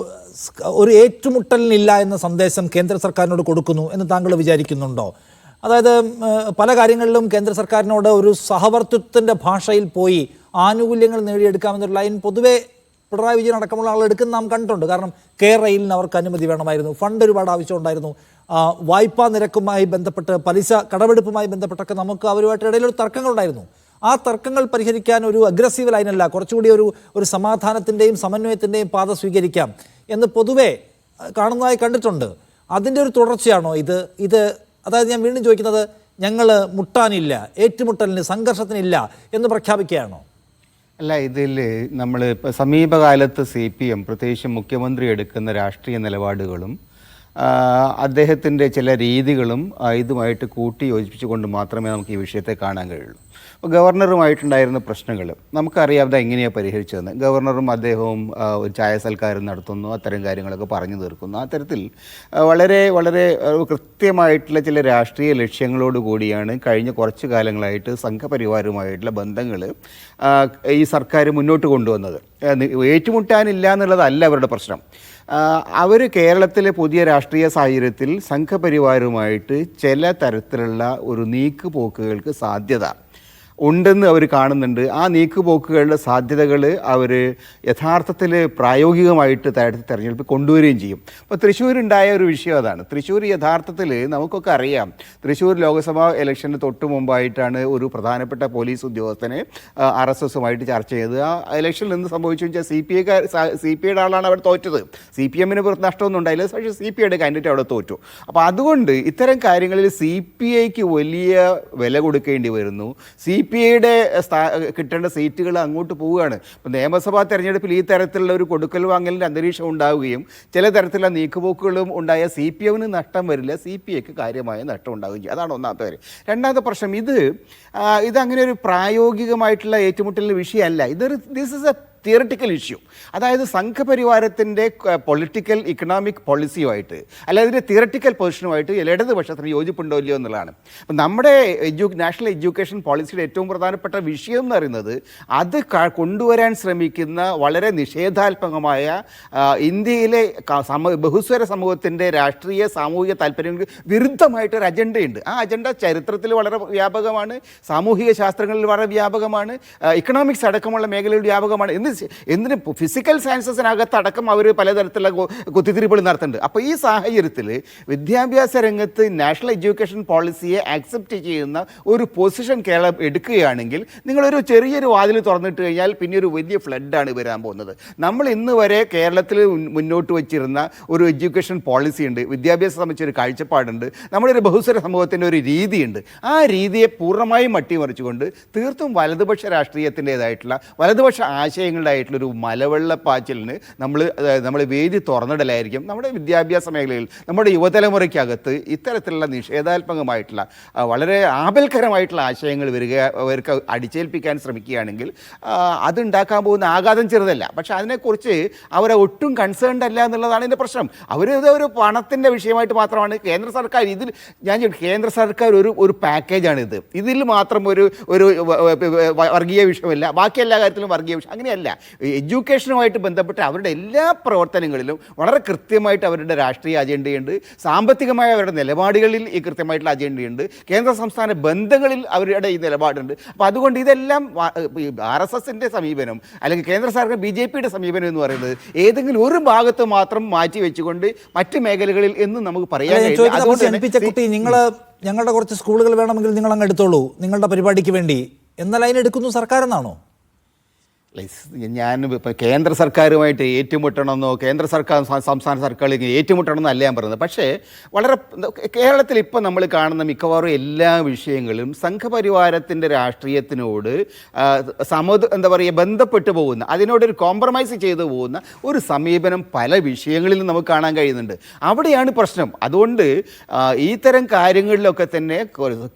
ഒരു ഏറ്റുമുട്ടലിനില്ല എന്ന സന്ദേശം കേന്ദ്ര സർക്കാരിനോട് കൊടുക്കുന്നു എന്ന് താങ്കൾ വിചാരിക്കുന്നുണ്ടോ? അതായത് പല കാര്യങ്ങളിലും കേന്ദ്ര സർക്കാരിനോട് ഒരു സഹവർത്തിത്വത്തിൻ്റെ ഭാഷയിൽ പോയി ആനുകൂല്യങ്ങൾ നേടിയെടുക്കാമെന്നൊരു ലൈൻ പൊതുവെ പിണറായി വിജയൻ അടക്കമുള്ള ആൾ എടുക്കുന്ന നാം കണ്ടിട്ടുണ്ട്. കാരണം റെയിലിന് അവർക്ക് അനുമതി വേണമായിരുന്നു, ഫണ്ട് ഒരുപാട് ആവശ്യമുണ്ടായിരുന്നു, വായ്പാ നിരക്കുമായി ബന്ധപ്പെട്ട്, പലിശ കടമെടുപ്പുമായി ബന്ധപ്പെട്ടൊക്കെ നമുക്ക് അവരുമായിട്ട് ഇടയിലൊരു തർക്കങ്ങളുണ്ടായിരുന്നു. ആ തർക്കങ്ങൾ പരിഹരിക്കാൻ ഒരു അഗ്രസീവ് ലൈനല്ല, കുറച്ചുകൂടി ഒരു സമാധാനത്തിൻ്റെയും സമന്വയത്തിൻ്റെയും പാത സ്വീകരിക്കാം എന്ന് പൊതുവെ കാണുന്നതായി കണ്ടിട്ടുണ്ട്. അതിൻ്റെ ഒരു തുടർച്ചയാണോ ഇത്? അതായത് ഞാൻ വീണ്ടും ചോദിക്കുന്നത്, ഞങ്ങൾ മുട്ടാനില്ല, ഏറ്റുമുട്ടലിന്, സംഘർഷത്തിനില്ല എന്ന് പ്രഖ്യാപിക്കുകയാണോ? അല്ല, ഇതിൽ നമ്മൾ ഇപ്പോൾ സമീപകാലത്ത് CPM പ്രത്യേകിച്ച് മുഖ്യമന്ത്രി എടുക്കുന്ന രാഷ്ട്രീയ നിലപാടുകളും അദ്ദേഹത്തിൻ്റെ ചില രീതികളും ഇതുമായിട്ട് കൂട്ടി യോജിപ്പിച്ചുകൊണ്ട് മാത്രമേ നമുക്ക് ഈ വിഷയത്തെ കാണാൻ കഴിയുള്ളൂ. അപ്പോൾ ഗവർണറുമായിട്ടുണ്ടായിരുന്ന പ്രശ്നങ്ങൾ നമുക്കറിയാം അത് എങ്ങനെയാണ് പരിഹരിച്ചതെന്ന്. ഗവർണറും അദ്ദേഹവും ഒരു ചായ സൽക്കാരം നടത്തുന്നു, അത്തരം കാര്യങ്ങളൊക്കെ പറഞ്ഞു തീർക്കുന്നു. അത്തരത്തിൽ വളരെ വളരെ കൃത്യമായിട്ടുള്ള ചില രാഷ്ട്രീയ ലക്ഷ്യങ്ങളോട് കൂടിയാണ് കഴിഞ്ഞ കുറച്ച് കാലങ്ങളായിട്ട് സംഘപരിവാരവുമായിട്ടുള്ള ബന്ധങ്ങൾ ഈ സർക്കാർ മുന്നോട്ട് കൊണ്ടുവന്നത്. ഏറ്റുമുട്ടാനില്ല എന്നുള്ളതല്ല അവരുടെ പ്രശ്നം. അവർ കേരളത്തിലെ പുതിയ രാഷ്ട്രീയ സാഹചര്യത്തിൽ സംഘപരിവാരവുമായിട്ട് ചില തരത്തിലുള്ള ഒരു നീക്കുപോക്കുകൾക്ക് സാധ്യത ഉണ്ടെന്ന് അവർ കാണുന്നുണ്ട്. ആ നീക്കുപോക്കുകളുടെ സാധ്യതകൾ അവർ യഥാർത്ഥത്തിൽ പ്രായോഗികമായിട്ട് തെരഞ്ഞെടുപ്പ് കൊണ്ടുവരികയും ചെയ്യും. അപ്പോൾ തൃശ്ശൂരുണ്ടായ ഒരു വിഷയം അതാണ്. തൃശ്ശൂർ യഥാർത്ഥത്തിൽ നമുക്കൊക്കെ അറിയാം, തൃശ്ശൂർ ലോക്സഭാ ഇലക്ഷന് തൊട്ട് മുമ്പായിട്ടാണ് ഒരു പ്രധാനപ്പെട്ട പോലീസ് ഉദ്യോഗസ്ഥനെ RSSുമായിട്ട് ചർച്ച ചെയ്തത്. ആ ഇലക്ഷനിൽ നിന്ന് സംഭവിച്ചു വെച്ചാൽ CPIയുടെ ആളാണ് അവിടെ തോറ്റത്. CPMന് നഷ്ടമൊന്നും ഉണ്ടായില്ല, പക്ഷേ CPIയുടെ കാൻഡിഡേറ്റ് അവിടെ തോറ്റു. അപ്പോൾ അതുകൊണ്ട് ഇത്തരം കാര്യങ്ങളിൽ CPIക്ക് വലിയ വില കൊടുക്കേണ്ടി വരുന്നു. CPIയുടെ കിട്ടേണ്ട സീറ്റുകൾ അങ്ങോട്ട് പോവുകയാണ്. ഇപ്പോൾ നിയമസഭാ തെരഞ്ഞെടുപ്പിൽ ഈ തരത്തിലുള്ള ഒരു കൊടുക്കൽ വാങ്ങലിൻ്റെ അന്തരീക്ഷം ഉണ്ടാവുകയും ചില തരത്തിലുള്ള നീക്കുപോക്കുകളും ഉണ്ടായ CPMന് നഷ്ടം വരില്ല, CPIക്ക് കാര്യമായ നഷ്ടം ഉണ്ടാവുകയും ചെയ്യും. അതാണ് ഒന്നാമത്തെ കാര്യം. രണ്ടാമത്തെ പ്രശ്നം, ഇതങ്ങനെ ഒരു പ്രായോഗികമായിട്ടുള്ള ഏറ്റുമുട്ടലിൻ്റെ വിഷയമല്ല. This is A theoretical issue. അതായത് സംഘപരിവാരത്തിൻ്റെ പൊളിറ്റിക്കൽ ഇക്കണോമിക് പോളിസിയുമായിട്ട് അല്ല അതിൻ്റെ തിയറിറ്റിക്കൽ പൊസിഷനുമായിട്ട് ഇടതുപക്ഷത്തിന് യോജിപ്പുണ്ടോ ഇല്ലയോ എന്നുള്ളതാണ്. അപ്പം നമ്മുടെ നാഷണൽ എഡ്യൂക്കേഷൻ പോളിസിയുടെ ഏറ്റവും പ്രധാനപ്പെട്ട വിഷയം എന്ന് പറയുന്നത് അത് കൊണ്ടുവരാൻ ശ്രമിക്കുന്ന വളരെ നിഷേധാത്മകമായ ഇന്ത്യയിലെ ബഹുസ്വര സമൂഹത്തിൻ്റെ രാഷ്ട്രീയ സാമൂഹിക താല്പര്യങ്ങൾക്ക് വിരുദ്ധമായിട്ടൊരു അജണ്ടയുണ്ട്. ആ അജണ്ട ചരിത്രത്തിൽ വളരെ വ്യാപകമാണ്, സാമൂഹിക ശാസ്ത്രങ്ങളിൽ വളരെ വ്യാപകമാണ്, ഇക്കണോമിക്സ് അടക്കമുള്ള മേഖലയിൽ വ്യാപകമാണ്. എന്തിന് ഫിസിക്കൽ സയൻസസിനകത്തടക്കം അവർ പലതരത്തിലുള്ള കുത്തിത്തിരിപ്പുകൾ നടത്തുന്നുണ്ട്. അപ്പോൾ ഈ സാഹചര്യത്തിൽ വിദ്യാഭ്യാസ രംഗത്ത് നാഷണൽ എഡ്യൂക്കേഷൻ പോളിസിയെ ആക്സെപ്റ്റ് ചെയ്യുന്ന ഒരു പൊസിഷൻ കേരളം എടുക്കുകയാണെങ്കിൽ നിങ്ങളൊരു ചെറിയൊരു വാതിൽ തുറന്നിട്ട് കഴിഞ്ഞാൽ പിന്നെ ഒരു വലിയ ഫ്ലഡാണ് വരാൻ പോകുന്നത്. നമ്മൾ ഇന്ന് വരെ കേരളത്തിൽ മുന്നോട്ട് വച്ചിരുന്ന ഒരു എഡ്യൂക്കേഷൻ പോളിസി ഉണ്ട്, വിദ്യാഭ്യാസം സംബന്ധിച്ചൊരു കാഴ്ചപ്പാടുണ്ട്, നമ്മുടെ ഒരു ബഹുസ്വര സമൂഹത്തിൻ്റെ ഒരു രീതിയുണ്ട്. ആ രീതിയെ പൂർണ്ണമായും മട്ടിമറിച്ചുകൊണ്ട് തീർത്തും വലതുപക്ഷ രാഷ്ട്രീയത്തിൻ്റെതായിട്ടുള്ള വലതുപക്ഷ ആശയങ്ങളുടെയായിട്ടുള്ളൊരു മലവെള്ളപ്പാച്ചിലിന് നമ്മൾ വേദി തുറന്നിടലായിരിക്കും. നമ്മുടെ വിദ്യാഭ്യാസ മേഖലയിൽ നമ്മുടെ യുവതലമുറയ്ക്കകത്ത് ഇത്തരത്തിലുള്ള നിഷേധാത്മകമായിട്ടുള്ള വളരെ ആപൽക്കരമായിട്ടുള്ള ആശയങ്ങൾ അവർക്ക് അടിച്ചേൽപ്പിക്കാൻ ശ്രമിക്കുകയാണെങ്കിൽ അതുണ്ടാക്കാൻ പോകുന്ന ആഘാതം ചെറുതല്ല. പക്ഷെ അതിനെക്കുറിച്ച് അവരെ ഒട്ടും കൺസേൺഡ് അല്ല എന്നുള്ളതാണ് എൻ്റെ പ്രശ്നം. അവരിത് ഒരു പണത്തിൻ്റെ വിഷയമായിട്ട് മാത്രമാണ് കേന്ദ്ര സർക്കാർ കേന്ദ്ര സർക്കാർ ഒരു പാക്കേജാണിത്. ഇതിൽ മാത്രം ഒരു വർഗീയ വിഷയമല്ല, ബാക്കി എല്ലാ കാര്യത്തിലും വർഗീയ വിഷയം അങ്ങനെയല്ല. എഡ്യൂക്കേഷനുമായിട്ട് ബന്ധപ്പെട്ട് അവരുടെ എല്ലാ പ്രവർത്തനങ്ങളിലും വളരെ കൃത്യമായിട്ട് അവരുടെ രാഷ്ട്രീയ അജണ്ടയുണ്ട്, സാമ്പത്തികമായ അവരുടെ നിലപാടുകളിൽ ഈ കൃത്യമായിട്ടുള്ള അജണ്ടയുണ്ട്, കേന്ദ്ര സംസ്ഥാന ബന്ധങ്ങളിൽ അവരുടെ ഈ നിലപാടുണ്ട്. അപ്പോൾ അതുകൊണ്ട് ഇതെല്ലാം RSSൻ്റെ സമീപനം അല്ലെങ്കിൽ കേന്ദ്ര സർക്കാർ BJPയുടെ സമീപനം എന്ന് പറയുന്നത് ഏതെങ്കിലും ഒരു ഭാഗത്ത് മാത്രം മാറ്റി വെച്ചുകൊണ്ട് മറ്റ് മേഖലകളിൽ എന്ന് നമുക്ക് പറയാൻ നിങ്ങൾ ഞങ്ങളുടെ കുറച്ച് സ്കൂളുകൾ വേണമെങ്കിൽ നിങ്ങൾ അങ്ങ് എടുത്തോളൂ നിങ്ങളുടെ പരിപാടിക്ക് വേണ്ടി എന്ന ലൈൻ എടുക്കുന്നു സർക്കാരെന്നാണോ? ഞാൻ ഇപ്പോൾ കേന്ദ്ര സർക്കാരുമായിട്ട് ഏറ്റുമുട്ടണമെന്നോ കേന്ദ്ര സർക്കാർ സംസ്ഥാന സർക്കാരുകൾ ഏറ്റുമുട്ടണമെന്നോ അല്ല ഞാൻ പറയുന്നത്. പക്ഷേ വളരെ കേരളത്തിൽ ഇപ്പോൾ നമ്മൾ കാണുന്ന മിക്കവാറും എല്ലാ വിഷയങ്ങളും സംഘപരിവാരത്തിൻ്റെ രാഷ്ട്രീയത്തിനോട് ബന്ധപ്പെട്ടു പോകുന്ന, അതിനോടൊരു കോംപ്രമൈസ് ചെയ്തു പോകുന്ന ഒരു സമീപനം പല വിഷയങ്ങളിലും നമുക്ക് കാണാൻ കഴിയുന്നുണ്ട്. അവിടെയാണ് പ്രശ്നം. അതുകൊണ്ട് ഇത്തരം കാര്യങ്ങളിലൊക്കെ തന്നെ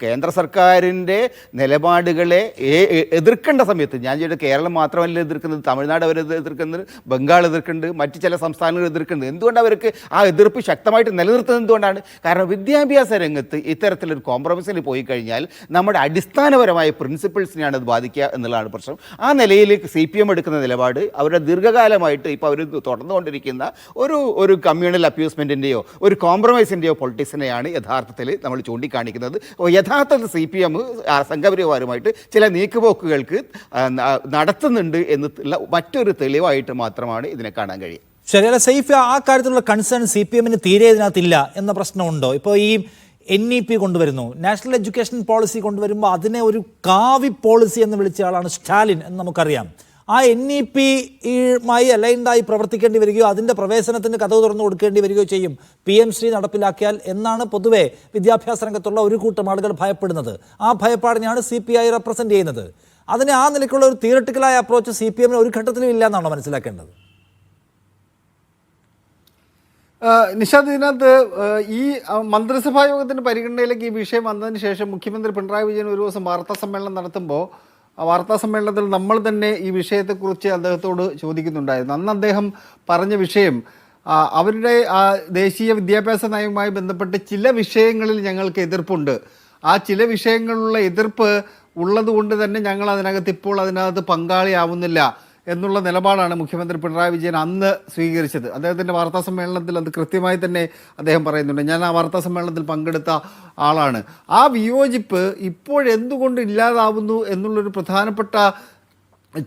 കേന്ദ്ര സർക്കാരിൻ്റെ നിലപാടുകളെ എതിർക്കേണ്ട സമയത്ത് ഞാൻ ചോദിച്ചാൽ കേരളം മാത്രമല്ല എതിർക്കുന്നത്, തമിഴ്നാട് അവർ എതിർക്കുന്നത്, ബംഗാൾ എതിർക്കുന്നുണ്ട്, മറ്റ് ചില സംസ്ഥാനങ്ങൾ എതിർക്കുന്നുണ്ട്. എന്തുകൊണ്ട് അവർക്ക് ആ എതിർപ്പ് ശക്തമായിട്ട് നിലനിർത്തുന്നത് എന്തുകൊണ്ടാണ്? കാരണം വിദ്യാഭ്യാസ രംഗത്ത് ഇത്തരത്തിലൊരു കോംപ്രമൈസിൽ പോയി കഴിഞ്ഞാൽ നമ്മുടെ അടിസ്ഥാനപരമായ പ്രിൻസിപ്പിൾസിനെയാണ് അത് ബാധിക്കുക എന്നുള്ളതാണ് പ്രശ്നം. ആ നിലയിൽ CPM എടുക്കുന്ന നിലപാട് അവരുടെ ദീർഘകാലമായിട്ട് ഇപ്പോൾ അവർ തുടർന്നുകൊണ്ടിരിക്കുന്ന ഒരു കമ്മ്യൂണൽ അപ്യൂസ്മെൻറ്റിൻ്റെയോ ഒരു കോംപ്രമൈസിൻ്റെയോ പൊളിറ്റിക്സിനെയാണ് യഥാർത്ഥത്തിൽ നമ്മൾ ചൂണ്ടിക്കാണിക്കുന്നത്. യഥാർത്ഥത്തിൽ CPM സംഘപരിവാരമായിട്ട് ചില നീക്കുപോക്കുകൾക്ക് നടത്തുന്നുണ്ട് എന്നുള്ള മറ്റൊരു തെളിവായിട്ട് മാത്രമാണ് ഇതിനെ കാണാൻ കഴിയുക. ശരിയല്ല സൈഫ്, ആ കാര്യത്തിലുള്ള കൺസേൺ CPMന് തീരെ ഇതിനകത്തില്ല എന്ന പ്രശ്നമുണ്ടോ? ഇപ്പോൾ ഈ NEP കൊണ്ടുവരുന്നു, നാഷണൽ എഡ്യൂക്കേഷൻ പോളിസി കൊണ്ടുവരുമ്പോൾ അതിനെ ഒരു കാവി പോളിസി എന്ന് വിളിച്ച ആളാണ് സ്റ്റാലിൻ എന്ന് നമുക്കറിയാം. ആ NEP-യുമായി അലൈൻഡായി പ്രവർത്തിക്കേണ്ടി വരികയോ അതിൻ്റെ പ്രവേശനത്തിന് കഥ തുറന്നു കൊടുക്കേണ്ടി വരികയോ ചെയ്യും PM ശ്രീ നടപ്പിലാക്കിയാൽ എന്നാണ് പൊതുവെ വിദ്യാഭ്യാസ രംഗത്തുള്ള ഒരു കൂട്ടം ആളുകൾ ഭയപ്പെടുന്നത്. ആ ഭയപ്പാടിനെയാണ് CPI റെപ്രസെൻ്റ് ചെയ്യുന്നത്. അതിന് ആ നിലയ്ക്കുള്ള ഒരു തിയറട്ടിക്കലായ അപ്രോച്ച് CPM-ന് ഒരു ഘട്ടത്തിലും ഇല്ല എന്നാണോ മനസ്സിലാക്കേണ്ടത്? നിഷാദ്, ഇതിനകത്ത് ഈ മന്ത്രിസഭാ യോഗത്തിൻ്റെ പരിഗണനയിലേക്ക് ഈ വിഷയം വന്നതിന് ശേഷം മുഖ്യമന്ത്രി പിണറായി വിജയൻ ഒരു ദിവസം വാർത്താ സമ്മേളനം നടത്തുമ്പോൾ ആ വാർത്താ സമ്മേളനത്തിൽ നമ്മൾ തന്നെ ഈ വിഷയത്തെക്കുറിച്ച് അദ്ദേഹത്തോട് ചോദിക്കുന്നുണ്ടായിരുന്നു. അന്ന് അദ്ദേഹം പറഞ്ഞ വിഷയം അവരുടെ ദേശീയ വിദ്യാഭ്യാസ നയവുമായി ബന്ധപ്പെട്ട് ചില വിഷയങ്ങളിൽ ഞങ്ങൾക്ക് എതിർപ്പുണ്ട്. ആ ചില വിഷയങ്ങളിലുള്ള എതിർപ്പ് ഉള്ളതുകൊണ്ട് തന്നെ ഞങ്ങൾ അതിനകത്ത് പങ്കാളിയാവുന്നില്ല എന്നുള്ള നിലപാടാണ് മുഖ്യമന്ത്രി പിണറായി വിജയൻ അന്ന് സ്വീകരിച്ചത്. അദ്ദേഹത്തിൻ്റെ വാർത്താ സമ്മേളനത്തിൽ അത് കൃത്യമായി തന്നെ അദ്ദേഹം പറയുന്നുണ്ട്. ഞാൻ ആ വാർത്താ സമ്മേളനത്തിൽ പങ്കെടുത്ത ആളാണ്. ആ വിയോജിപ്പ് ഇപ്പോഴെന്തുകൊണ്ട് ഇല്ലാതാവുന്നു എന്നുള്ളൊരു പ്രധാനപ്പെട്ട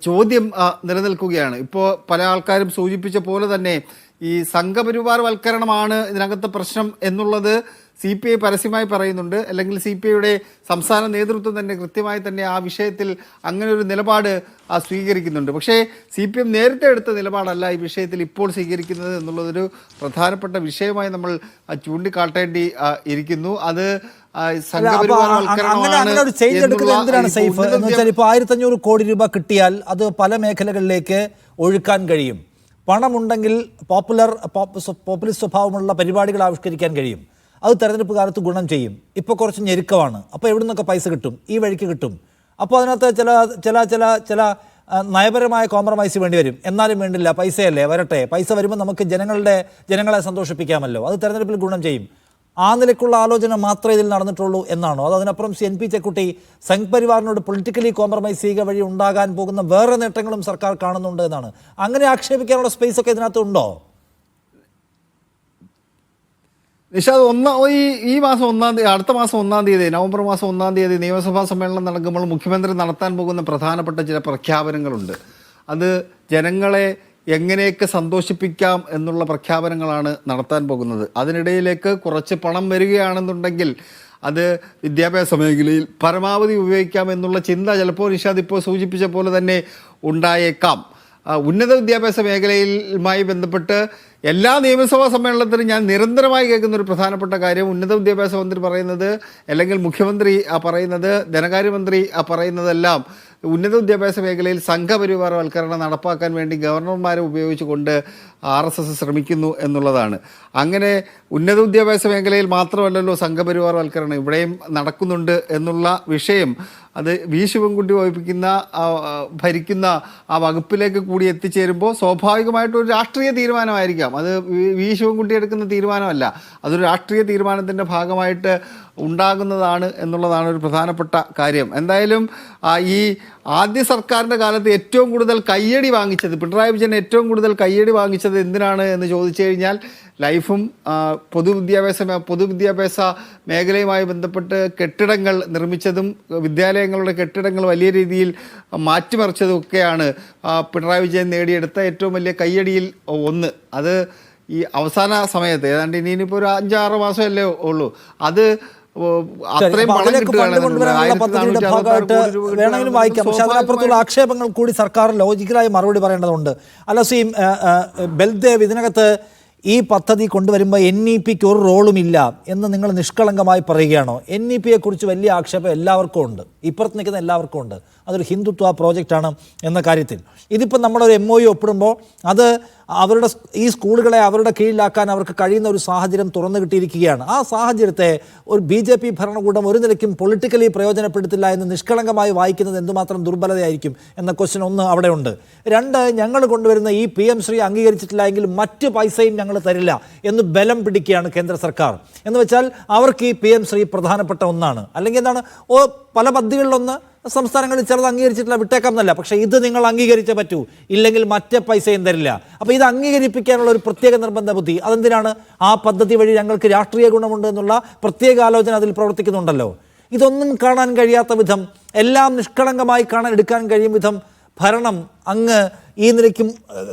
ചോദ്യം നിലനിൽക്കുകയാണ്. ഇപ്പോൾ പല ആൾക്കാരും സൂചിപ്പിച്ച പോലെ തന്നെ ഈ സംഘപരിവാരവൽക്കരണമാണ് ഇതിനകത്ത് പ്രശ്നം എന്നുള്ളത് CPI പരസ്യമായി പറയുന്നുണ്ട്. അല്ലെങ്കിൽ CPIയുടെ സംസ്ഥാന നേതൃത്വം തന്നെ കൃത്യമായി തന്നെ ആ വിഷയത്തിൽ അങ്ങനെ ഒരു നിലപാട് സ്വീകരിക്കുന്നുണ്ട്. പക്ഷേ CPM നേരത്തെ എടുത്ത നിലപാടല്ല ഈ വിഷയത്തിൽ ഇപ്പോൾ സ്വീകരിക്കുന്നത് എന്നുള്ളതൊരു പ്രധാനപ്പെട്ട വിഷയമായി നമ്മൾ ചൂണ്ടിക്കാട്ടേണ്ടി ഇരിക്കുന്നു. അത് ഇപ്പോൾ 1500 കോടി രൂപ കിട്ടിയാൽ അത് പല മേഖലകളിലേക്ക് ഒഴുക്കാൻ കഴിയും. പണമുണ്ടെങ്കിൽ പോപ്പുലിസ്റ്റ് സ്വഭാവമുള്ള പരിപാടികൾ ആവിഷ്കരിക്കാൻ കഴിയും. അത് തെരഞ്ഞെടുപ്പ് കാലത്ത് ഗുണം ചെയ്യും. ഇപ്പോൾ കുറച്ച് ഞെരുക്കമാണ്. അപ്പോൾ എവിടെ നിന്നൊക്കെ പൈസ കിട്ടും? ഈ വഴിക്ക് കിട്ടും. അപ്പോൾ അതിനകത്ത് ചില നയപരമായ കോംപ്രമൈസ് വേണ്ടി വരും. എന്നാലും വേണ്ടില്ല, പൈസയല്ലേ വരട്ടെ. പൈസ വരുമ്പോൾ നമുക്ക് ജനങ്ങളെ സന്തോഷിപ്പിക്കാമല്ലോ. അത് തെരഞ്ഞെടുപ്പിൽ ഗുണം ചെയ്യും. ആ നിലയ്ക്കുള്ള ആലോചന മാത്രമേ ഇതിൽ നടന്നിട്ടുള്ളൂ എന്നാണോ? അത് അതിനപ്പുറം NP ചെക്കുട്ടി സംഘ് പരിവാറിനോട് പൊളിറ്റിക്കലി കോംപ്രമൈസ് ചെയ്യുക വഴി ഉണ്ടാകാൻ പോകുന്ന വേറെ നേട്ടങ്ങളും സർക്കാർ കാണുന്നുണ്ട് എന്നാണ്. അങ്ങനെ ആക്ഷേപിക്കാനുള്ള സ്പേസ് ഒക്കെ ഇതിനകത്ത് ഉണ്ടോ? നിഷാദ്, ഈ മാസം 1-ാം തീയതി, അടുത്ത മാസം 1-ാം തീയതി, നവംബർ മാസം 1-ാം തീയതി നിയമസഭാ സമ്മേളനം നടക്കുമ്പോൾ മുഖ്യമന്ത്രി നടത്താൻ പോകുന്ന പ്രധാനപ്പെട്ട ചില പ്രഖ്യാപനങ്ങളുണ്ട്. അത് ജനങ്ങളെ എങ്ങനെയൊക്കെ സന്തോഷിപ്പിക്കാം എന്നുള്ള പ്രഖ്യാപനങ്ങളാണ് നടത്താൻ പോകുന്നത്. അതിനിടയിലേക്ക് കുറച്ച് പണം വരികയാണെന്നുണ്ടെങ്കിൽ അത് വിദ്യാഭ്യാസ മേഖലയിൽ പരമാവധി ഉപയോഗിക്കാം എന്നുള്ള ചിന്ത ചിലപ്പോൾ നിഷാദ് ഇപ്പോൾ സൂചിപ്പിച്ച പോലെ തന്നെ ഉണ്ടായേക്കാം. ഉന്നത വിദ്യാഭ്യാസ മേഖലയുമായി ബന്ധപ്പെട്ട് എല്ലാ നിയമസഭാ സമ്മേളനത്തിലും ഞാൻ നിരന്തരമായി കേൾക്കുന്ന ഒരു പ്രധാനപ്പെട്ട കാര്യം ഉന്നത വിദ്യാഭ്യാസ മന്ത്രി പറയുന്നത്, അല്ലെങ്കിൽ മുഖ്യമന്ത്രി പറയുന്നത്, ധനകാര്യമന്ത്രി പറയുന്നതെല്ലാം ഉന്നത വിദ്യാഭ്യാസ മേഖലയിൽ സംഘപരിവാരവൽക്കരണം നടപ്പാക്കാൻ വേണ്ടി ഗവർണർമാരെ ഉപയോഗിച്ചുകൊണ്ട് RSS ശ്രമിക്കുന്നു എന്നുള്ളതാണ്. അങ്ങനെ ഉന്നത വിദ്യാഭ്യാസ മേഖലയിൽ മാത്രമല്ലല്ലോ സംഘപരിവാരവൽക്കരണം ഇവിടെയും നടക്കുന്നുണ്ട് എന്നുള്ള വിഷയം അത് ശിവൻകുട്ടി ഭരിക്കുന്ന ആ വകുപ്പിലേക്ക് കൂടി എത്തിച്ചേരുമ്പോൾ സ്വാഭാവികമായിട്ടും ഒരു രാഷ്ട്രീയ തീരുമാനമായിരിക്കാം. അത് ശിവൻകുട്ടി എടുക്കുന്ന തീരുമാനമല്ല, അതൊരു രാഷ്ട്രീയ തീരുമാനത്തിൻ്റെ ഭാഗമായിട്ട് ഉണ്ടാകുന്നതാണ് എന്നുള്ളതാണ് ഒരു പ്രധാനപ്പെട്ട കാര്യം. എന്തായാലും ഈ ആദ്യ സർക്കാരിൻ്റെ കാലത്ത് ഏറ്റവും കൂടുതൽ കയ്യടി വാങ്ങിച്ചത്, പിണറായി വിജയൻ ഏറ്റവും കൂടുതൽ കയ്യടി വാങ്ങിച്ചത് എന്തിനാണ് എന്ന് ചോദിച്ചു കഴിഞ്ഞാൽ ലൈഫും പൊതുവിദ്യാഭ്യാസ മേഖലയുമായി ബന്ധപ്പെട്ട് കെട്ടിടങ്ങൾ നിർമ്മിച്ചതും വിദ്യാലയങ്ങളുടെ കെട്ടിടങ്ങൾ വലിയ രീതിയിൽ മാറ്റിമറിച്ചതും ഒക്കെയാണ് പിണറായി വിജയൻ നേടിയെടുത്ത ഏറ്റവും വലിയ കയ്യടിയിൽ ഒന്ന്. അത് ഈ അവസാന സമയത്ത് ഏതാണ്ട് ഇനിയിപ്പോൾ ഒരു 5-6 മാസമല്ലേ ഉള്ളൂ, അത് വേണമെങ്കിലും വായിക്കാം. പക്ഷെ അതിനപ്പുറത്തുള്ള ആക്ഷേപങ്ങൾ കൂടി സർക്കാർ ലോജിക്കലായി മറുപടി പറയേണ്ടതുണ്ട്. അല്ല ബൽദേവ്, ഇതിനകത്ത് ഈ പദ്ധതി കൊണ്ടുവരുമ്പോൾ NEP-ക്ക് ഒരു റോളുമില്ല എന്ന് നിങ്ങൾ നിഷ്കളങ്കമായി പറയുകയാണോ? NEP-യെക്കുറിച്ച് വലിയ ആക്ഷേപം എല്ലാവർക്കും ഉണ്ട്, ഇപ്പുറത്ത് നിൽക്കുന്ന എല്ലാവർക്കും ഉണ്ട്. അതൊരു ഹിന്ദുത്വ പ്രോജക്റ്റാണ് എന്ന കാര്യത്തിൽ. ഇതിപ്പോൾ നമ്മളൊരു MOU ഒപ്പിടുമ്പോൾ അത് ഈ സ്കൂളുകളെ അവരുടെ കീഴിലാക്കാൻ അവർക്ക് കഴിയുന്ന ഒരു സാഹചര്യം തുറന്നു കിട്ടിയിരിക്കുകയാണ്. ആ സാഹചര്യത്തെ ഒരു BJP ഭരണകൂടം ഒരു നിലയ്ക്കും പൊളിറ്റിക്കലി പ്രയോജനപ്പെടുത്തില്ല എന്ന് നിഷ്കളങ്കമായി വായിക്കുന്നത് എന്തുമാത്രം ദുർബലതയായിരിക്കും എന്ന ക്വസ്റ്റ്യൻ ഒന്ന് അവിടെ ഉണ്ട്. 2, ഞങ്ങൾ കൊണ്ടുവരുന്ന ഈ PM ശ്രീ അംഗീകരിച്ചിട്ടില്ല എങ്കിൽ മറ്റ് പൈസയും ഞങ്ങൾ തരില്ല എന്ന് ബലം പിടിക്കുകയാണ് കേന്ദ്ര സർക്കാർ. എന്ന് വെച്ചാൽ അവർക്ക് ഈ PM ശ്രീ പ്രധാനപ്പെട്ട ഒന്നാണ്. അല്ലെങ്കിൽ എന്താണ്, പല പദ്ധതികളിലൊന്ന് സംസ്ഥാനങ്ങളിൽ ചിലത് അംഗീകരിച്ചിട്ടില്ല, വിട്ടേക്കാം എന്നല്ല, പക്ഷേ ഇത് നിങ്ങൾ അംഗീകരിച്ചേ പറ്റൂ, ഇല്ലെങ്കിൽ മറ്റേ പൈസയും തരില്ല. അപ്പോൾ ഇത് അംഗീകരിപ്പിക്കാനുള്ള ഒരു പ്രത്യേക നിർബന്ധ ബുദ്ധി അതെന്തിനാണ്? ആ പദ്ധതി വഴി ഞങ്ങൾക്ക് രാഷ്ട്രീയ ഗുണമുണ്ട് എന്നുള്ള പ്രത്യേക ആലോചന അതിൽ പ്രവർത്തിക്കുന്നുണ്ടല്ലോ. ഇതൊന്നും കാണാൻ കഴിയാത്ത വിധം, എല്ലാം നിഷ്കളങ്കമായി എടുക്കാൻ കഴിയും വിധം ഭരണം അങ്ങ് ഈ നിലയ്ക്കും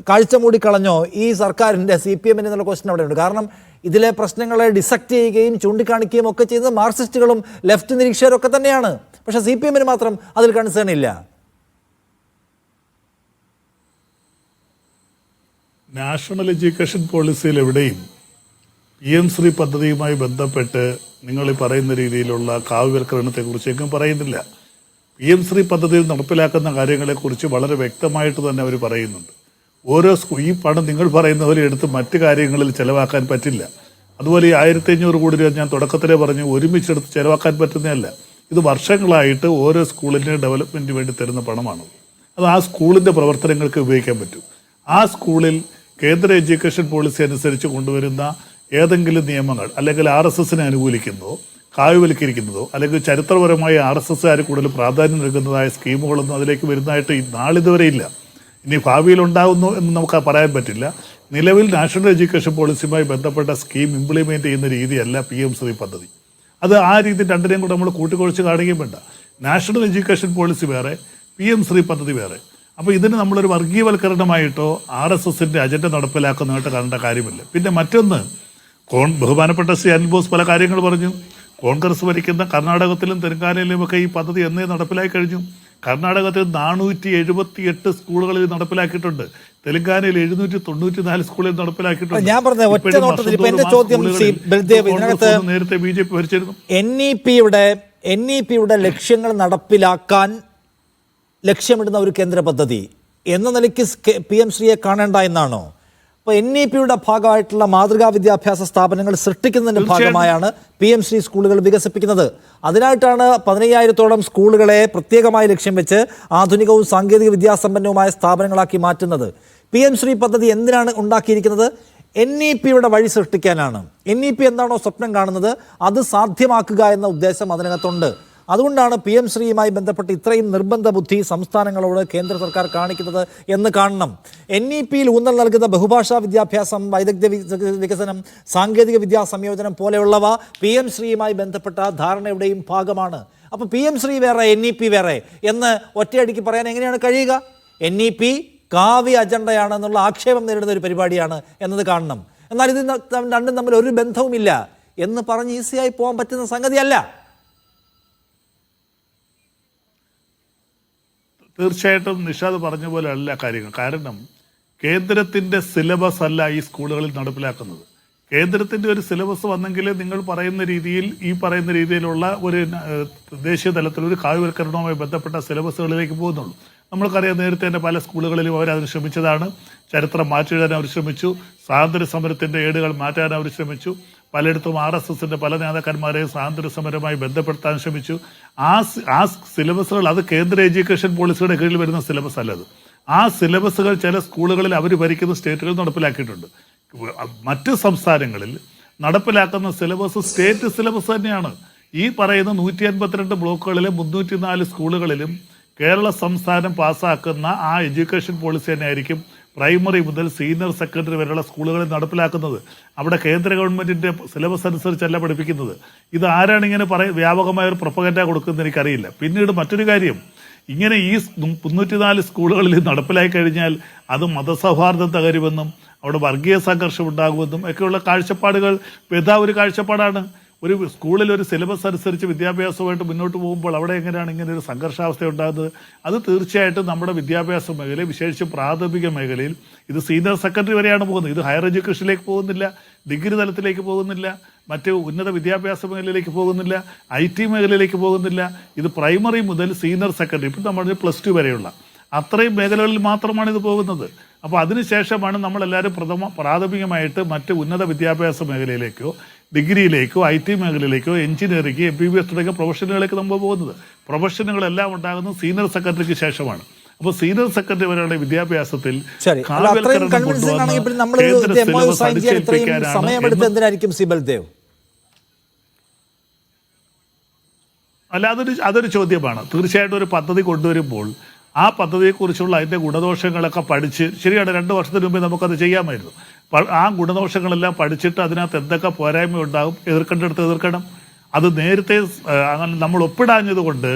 കാഴ്ച മൂടിക്കളഞ്ഞോ ഈ സർക്കാരിൻ്റെ CPM എന്നുള്ള ക്വസ്റ്റ്യൻ അവിടെയുണ്ട്. കാരണം ഇതിലെ പ്രശ്നങ്ങളെ ഡിസക്റ്റ് ചെയ്യുകയും ചൂണ്ടിക്കാണിക്കുകയും ഒക്കെ ചെയ്യുന്നത് മാർക്സിസ്റ്റുകളും ലെഫ്റ്റ് നിരീക്ഷകരും ഒക്കെ തന്നെയാണ്. പക്ഷേ CPM-ന് മാത്രം അതിൽ കൺസേൺ ഇല്ല. നാഷണൽ എഡ്യൂക്കേഷൻ പോളിസിയിൽ എവിടെയും PM-ശ്രീ പദ്ധതിയുമായി ബന്ധപ്പെട്ട് നിങ്ങൾ ഈ പറയുന്ന രീതിയിലുള്ള കാവ്യവൽക്കരണത്തെക്കുറിച്ച് എങ്ങും പറയുന്നില്ല. PM-ശ്രീ പദ്ധതിയിൽ നടപ്പിലാക്കുന്ന കാര്യങ്ങളെക്കുറിച്ച് വളരെ വ്യക്തമായിട്ട് തന്നെ അവർ പറയുന്നുണ്ട്. ഓരോ ഈ പണം നിങ്ങൾ പറയുന്ന പോലെ എടുത്ത് മറ്റു കാര്യങ്ങളിൽ ചെലവാക്കാൻ പറ്റില്ല. അതുപോലെ ഈ 1500 കോടി രൂപ ഞാൻ തുടക്കത്തിലേ പറഞ്ഞു ഒരുമിച്ചെടുത്ത് ചെലവാക്കാൻ പറ്റുന്നതല്ല. ഇത് വർഷങ്ങളായിട്ട് ഓരോ സ്കൂളിൻ്റെ ഡെവലപ്മെന്റിന് വേണ്ടി തരുന്ന പണമാണ്. അത് ആ സ്കൂളിന്റെ പ്രവർത്തനങ്ങൾക്ക് ഉപയോഗിക്കാൻ പറ്റും. ആ സ്കൂളിൽ കേന്ദ്ര എഡ്യൂക്കേഷൻ പോളിസി അനുസരിച്ച് കൊണ്ടുവരുന്ന ഏതെങ്കിലും നിയമങ്ങൾ അല്ലെങ്കിൽ RSSനെ അനുകൂലിക്കുന്നതോ കാവ്യവൽക്കരിക്കുന്നതോ അല്ലെങ്കിൽ ചരിത്രപരമായി RSSകാർ കൂടുതൽ പ്രാധാന്യം നൽകുന്നതായ സ്കീമുകളൊന്നും അതിലേക്ക് വരുന്നതായിട്ട് നാളിതുവരെ ഇല്ല. ഇനി ഭാവിയിൽ ഉണ്ടാകുന്നു എന്ന് നമുക്ക് പറയാൻ പറ്റില്ല. നിലവിൽ നാഷണൽ എഡ്യൂക്കേഷൻ പോളിസിയുമായി ബന്ധപ്പെട്ട സ്കീം ഇംപ്ലിമെന്റ് ചെയ്യുന്ന രീതിയല്ല PM-ശ്രീ പദ്ധതി. അത് ആ രീതി രണ്ടിനെയും കൂടെ നമ്മൾ കൂട്ടിക്കുഴച്ച് കാണുകയും വേണ്ട. നാഷണൽ എഡ്യൂക്കേഷൻ പോളിസി വേറെ, PM-ശ്രീ പദ്ധതി വേറെ. അപ്പോൾ ഇതിന് നമ്മളൊരു വർഗീയവൽക്കരണമായിട്ടോ RSSന്റെ അജണ്ട നടപ്പിലാക്കുന്നതായിട്ട് കാണേണ്ട കാര്യമില്ല. പിന്നെ മറ്റൊന്ന്, ബഹുമാനപ്പെട്ട ശ്രീ അനിൽ ബോസ് പല കാര്യങ്ങൾ പറഞ്ഞു. കോൺഗ്രസ് ഭരിക്കുന്ന കർണാടകത്തിലും തെലങ്കാനയിലും ഒക്കെ ഈ പദ്ധതി എന്നേ നടപ്പിലാക്കി കഴിഞ്ഞു. കർണാടകത്തിൽ 478 സ്കൂളുകളിൽ നടപ്പിലാക്കിയിട്ടുണ്ട്. തെലങ്കാനയിൽ 794 സ്കൂളിൽ നടപ്പിലാക്കിയിട്ടുണ്ട്. ഞാൻ പറഞ്ഞ ഒറ്റ നോട്ടത്തിൽ ഇപ്പൊ എന്റെ ചോദ്യം ശ്രീ ബൽദേവ്, ഇതിനകത്ത് നേരത്തെ BJP ഭരിച്ചിരുന്നു. NEP-യുടെ ലക്ഷ്യങ്ങൾ നടപ്പിലാക്കാൻ ലക്ഷ്യമിടുന്ന ഒരു കേന്ദ്ര പദ്ധതി എന്ന നിലയ്ക്ക് PM-ശ്രീയെ കാണേണ്ട എന്നാണോ? അപ്പോൾ NEP-യുടെ ഭാഗമായിട്ടുള്ള മാതൃകാ വിദ്യാഭ്യാസ സ്ഥാപനങ്ങൾ സൃഷ്ടിക്കുന്നതിന്റെ ഭാഗമായാണ് PM-ശ്രീ സ്കൂളുകൾ വികസിപ്പിക്കുന്നത്. അതിനായിട്ടാണ് 15,000-ഓളം സ്കൂളുകളെ പ്രത്യേകമായി ലക്ഷ്യം വെച്ച് ആധുനികവും സാങ്കേതിക വിദ്യാസമ്പന്നവുമായ സ്ഥാപനങ്ങളാക്കി മാറ്റുന്നത്. PM-ശ്രീ പദ്ധതി എന്തിനാണ് ഉണ്ടാക്കിയിരിക്കുന്നത്? NEP-യുടെ വഴി സൃഷ്ടിക്കാനാണ്. NEP എന്താണോ സ്വപ്നം കാണുന്നത് അത് സാധ്യമാക്കുക എന്ന ഉദ്ദേശം അതിനകത്തുണ്ട്. അതുകൊണ്ടാണ് PM-ശ്രീയുമായി ബന്ധപ്പെട്ട് ഇത്രയും നിർബന്ധ ബുദ്ധി സംസ്ഥാനങ്ങളോട് കേന്ദ്ര സർക്കാർ കാണിക്കുന്നത് എന്ന് കാണണം. NEP-യിൽ ഊന്നൽ നൽകുന്ന ബഹുഭാഷാ വിദ്യാഭ്യാസം, വൈദഗ്ധ്യ വികസനം, സാങ്കേതിക വിദ്യാ സംയോജനം പോലെയുള്ളവ PM-ശ്രീയുമായി ബന്ധപ്പെട്ട ധാരണയുടെയും ഭാഗമാണ്. അപ്പോൾ PM-ശ്രീ വേറെ NEP വേറെ എന്ന് ഒറ്റയടിക്ക് പറയാൻ എങ്ങനെയാണ് കഴിയുക? NEP കാവ്യ അജണ്ടയാണെന്നുള്ള ആക്ഷേപം നേരിടുന്ന ഒരു പരിപാടിയാണ് എന്നത് കാണണം. എന്നാൽ ഇത് രണ്ടും തമ്മിൽ ഒരു ബന്ധവുമില്ല എന്ന് പറഞ്ഞ് ഈസിയായി പോകാൻ പറ്റുന്ന സംഗതിയല്ല. തീർച്ചയായിട്ടും നിഷാദ് പറഞ്ഞ പോലെ അല്ല കാര്യങ്ങൾ. കാരണം കേന്ദ്രത്തിന്റെ സിലബസ് അല്ല ഈ സ്കൂളുകളിൽ നടപ്പിലാക്കുന്നത്. കേന്ദ്രത്തിന്റെ ഒരു സിലബസ് വന്നെങ്കിൽ നിങ്ങൾ പറയുന്ന രീതിയിൽ ഈ പറയുന്ന രീതിയിലുള്ള ഒരു ദേശീയ തലത്തിൽ ഒരു കാവ്യവൽക്കരണവുമായി ബന്ധപ്പെട്ട സിലബസുകളിലേക്ക് പോകുന്നുള്ളൂ. നമ്മൾക്കറിയാം നേരത്തെ തന്നെ പല സ്കൂളുകളിലും അവരതിന് ശ്രമിച്ചതാണ്. ചരിത്രം മാറ്റിയെഴുതാൻ അവർ ശ്രമിച്ചു, സ്വാതന്ത്ര്യ സമരത്തിന്റെ ഏടുകൾ മാറ്റാൻ അവർ ശ്രമിച്ചു, പലയിടത്തും RSSന്റെ പല നേതാക്കന്മാരെയും സ്വാതന്ത്ര്യ സമരവുമായി ബന്ധപ്പെടുത്താൻ ശ്രമിച്ചു. ആ സിലബസുകൾ അത് കേന്ദ്ര എഡ്യൂക്കേഷൻ പോളിസിയുടെ കീഴിൽ വരുന്ന സിലബസ് അല്ലത്. ആ സിലബസുകൾ ചില സ്കൂളുകളിൽ അവർ ഭരിക്കുന്ന സ്റ്റേറ്റുകൾ നടപ്പിലാക്കിയിട്ടുണ്ട്. മറ്റ് സംസ്ഥാനങ്ങളിൽ നടപ്പിലാക്കുന്ന സിലബസ് സ്റ്റേറ്റ് സിലബസ് തന്നെയാണ്. ഈ പറയുന്ന 152 ബ്ലോക്കുകളിലെ 304 സ്കൂളുകളിലും കേരള സംസ്ഥാനം പാസ്സാക്കുന്ന ആ എഡ്യൂക്കേഷൻ പോളിസി തന്നെയായിരിക്കും പ്രൈമറി മുതൽ സീനിയർ സെക്കൻഡറി വരെയുള്ള സ്കൂളുകളിൽ നടപ്പിലാക്കുന്നത്. അവിടെ കേന്ദ്ര ഗവൺമെന്റിന്റെ സിലബസ് അനുസരിച്ചല്ല പഠിപ്പിക്കുന്നത്. ഇത് ആരാണ് ഇങ്ങനെ വ്യാപകമായ ഒരു പ്രൊപ്പഗൻഡ കൊടുക്കുന്നത് എനിക്കറിയില്ല. പിന്നീട് മറ്റൊരു കാര്യം, ഇങ്ങനെ ഈ 304 സ്കൂളുകളിൽ നടപ്പിലാക്കി കഴിഞ്ഞാൽ അത് മതസൗഹാർദ്ദം തകരുമെന്നും അവിടെ വർഗീയ സംഘർഷം ഉണ്ടാകുമെന്നും ഒക്കെയുള്ള കാഴ്ചപ്പാടുകൾ ഒരു കാഴ്ചപ്പാടാണ്. ഒരു സ്കൂളിൽ ഒരു സിലബസ് അനുസരിച്ച് വിദ്യാഭ്യാസമായിട്ട് മുന്നോട്ട് പോകുമ്പോൾ അവിടെ എങ്ങനെയാണ് ഇങ്ങനെ ഒരു സംഘർഷാവസ്ഥ ഉണ്ടാകുന്നത്? അത് തീർച്ചയായിട്ടും നമ്മുടെ വിദ്യാഭ്യാസ മേഖലയിൽ, വിശേഷിച്ച് പ്രാഥമിക മേഖലയിൽ ഇത് സീനിയർ സെക്കൻഡറി വരെയാണ് പോകുന്നത്. ഇത് ഹയർ എഡ്യൂക്കേഷനിലേക്ക് പോകുന്നില്ല, ഡിഗ്രി തലത്തിലേക്ക് പോകുന്നില്ല, മറ്റ് ഉന്നത വിദ്യാഭ്യാസ മേഖലയിലേക്ക് പോകുന്നില്ല, IT മേഖലയിലേക്ക് പോകുന്നില്ല. ഇത് പ്രൈമറി മുതൽ സീനിയർ സെക്കൻഡറി, ഇപ്പം നമ്മൾ +2 വരെയുള്ള അത്രയും മേഖലകളിൽ മാത്രമാണ് ഇത് പോകുന്നത്. അപ്പോൾ അതിനുശേഷമാണ് നമ്മളെല്ലാവരും പ്രാഥമികമായിട്ട് മറ്റ് ഉന്നത വിദ്യാഭ്യാസ മേഖലയിലേക്കോ ഡിഗ്രിയിലേക്കോ IT മേഖലയിലേക്കോ എഞ്ചിനീയറിംഗ്, MBBS തുടങ്ങിയ പ്രൊഫഷനുകളിലേക്ക് നമ്മൾ പോകുന്നത്. പ്രൊഫഷനുകളെല്ലാം ഉണ്ടാകുന്നത് സീനിയർ സെക്കൻഡറിക്ക് ശേഷമാണ്. അപ്പോൾ സീനിയർ സെക്കൻഡറി വരെയുള്ള വിദ്യാഭ്യാസത്തിൽ അല്ല, അതൊരു ചോദ്യമാണ്. തീർച്ചയായിട്ടും ഒരു പദ്ധതി കൊണ്ടുവരുമ്പോൾ ആ പദ്ധതിയെക്കുറിച്ചുള്ള അതിൻ്റെ ഗുണദോഷങ്ങളൊക്കെ പഠിച്ച്, ശരിയാണ് 2 വർഷത്തിന് മുമ്പേ നമുക്കത് ചെയ്യാമായിരുന്നു. ആ ഗുണദോഷങ്ങളെല്ലാം പഠിച്ചിട്ട് അതിനകത്ത് എന്തൊക്കെ പോരായ്മ ഉണ്ടാകും, എതിർക്കേണ്ടടുത്ത് എതിർക്കണം. അത് നേരത്തെ അങ്ങനെ നമ്മൾ ഒപ്പിടാഞ്ഞത് കൊണ്ട്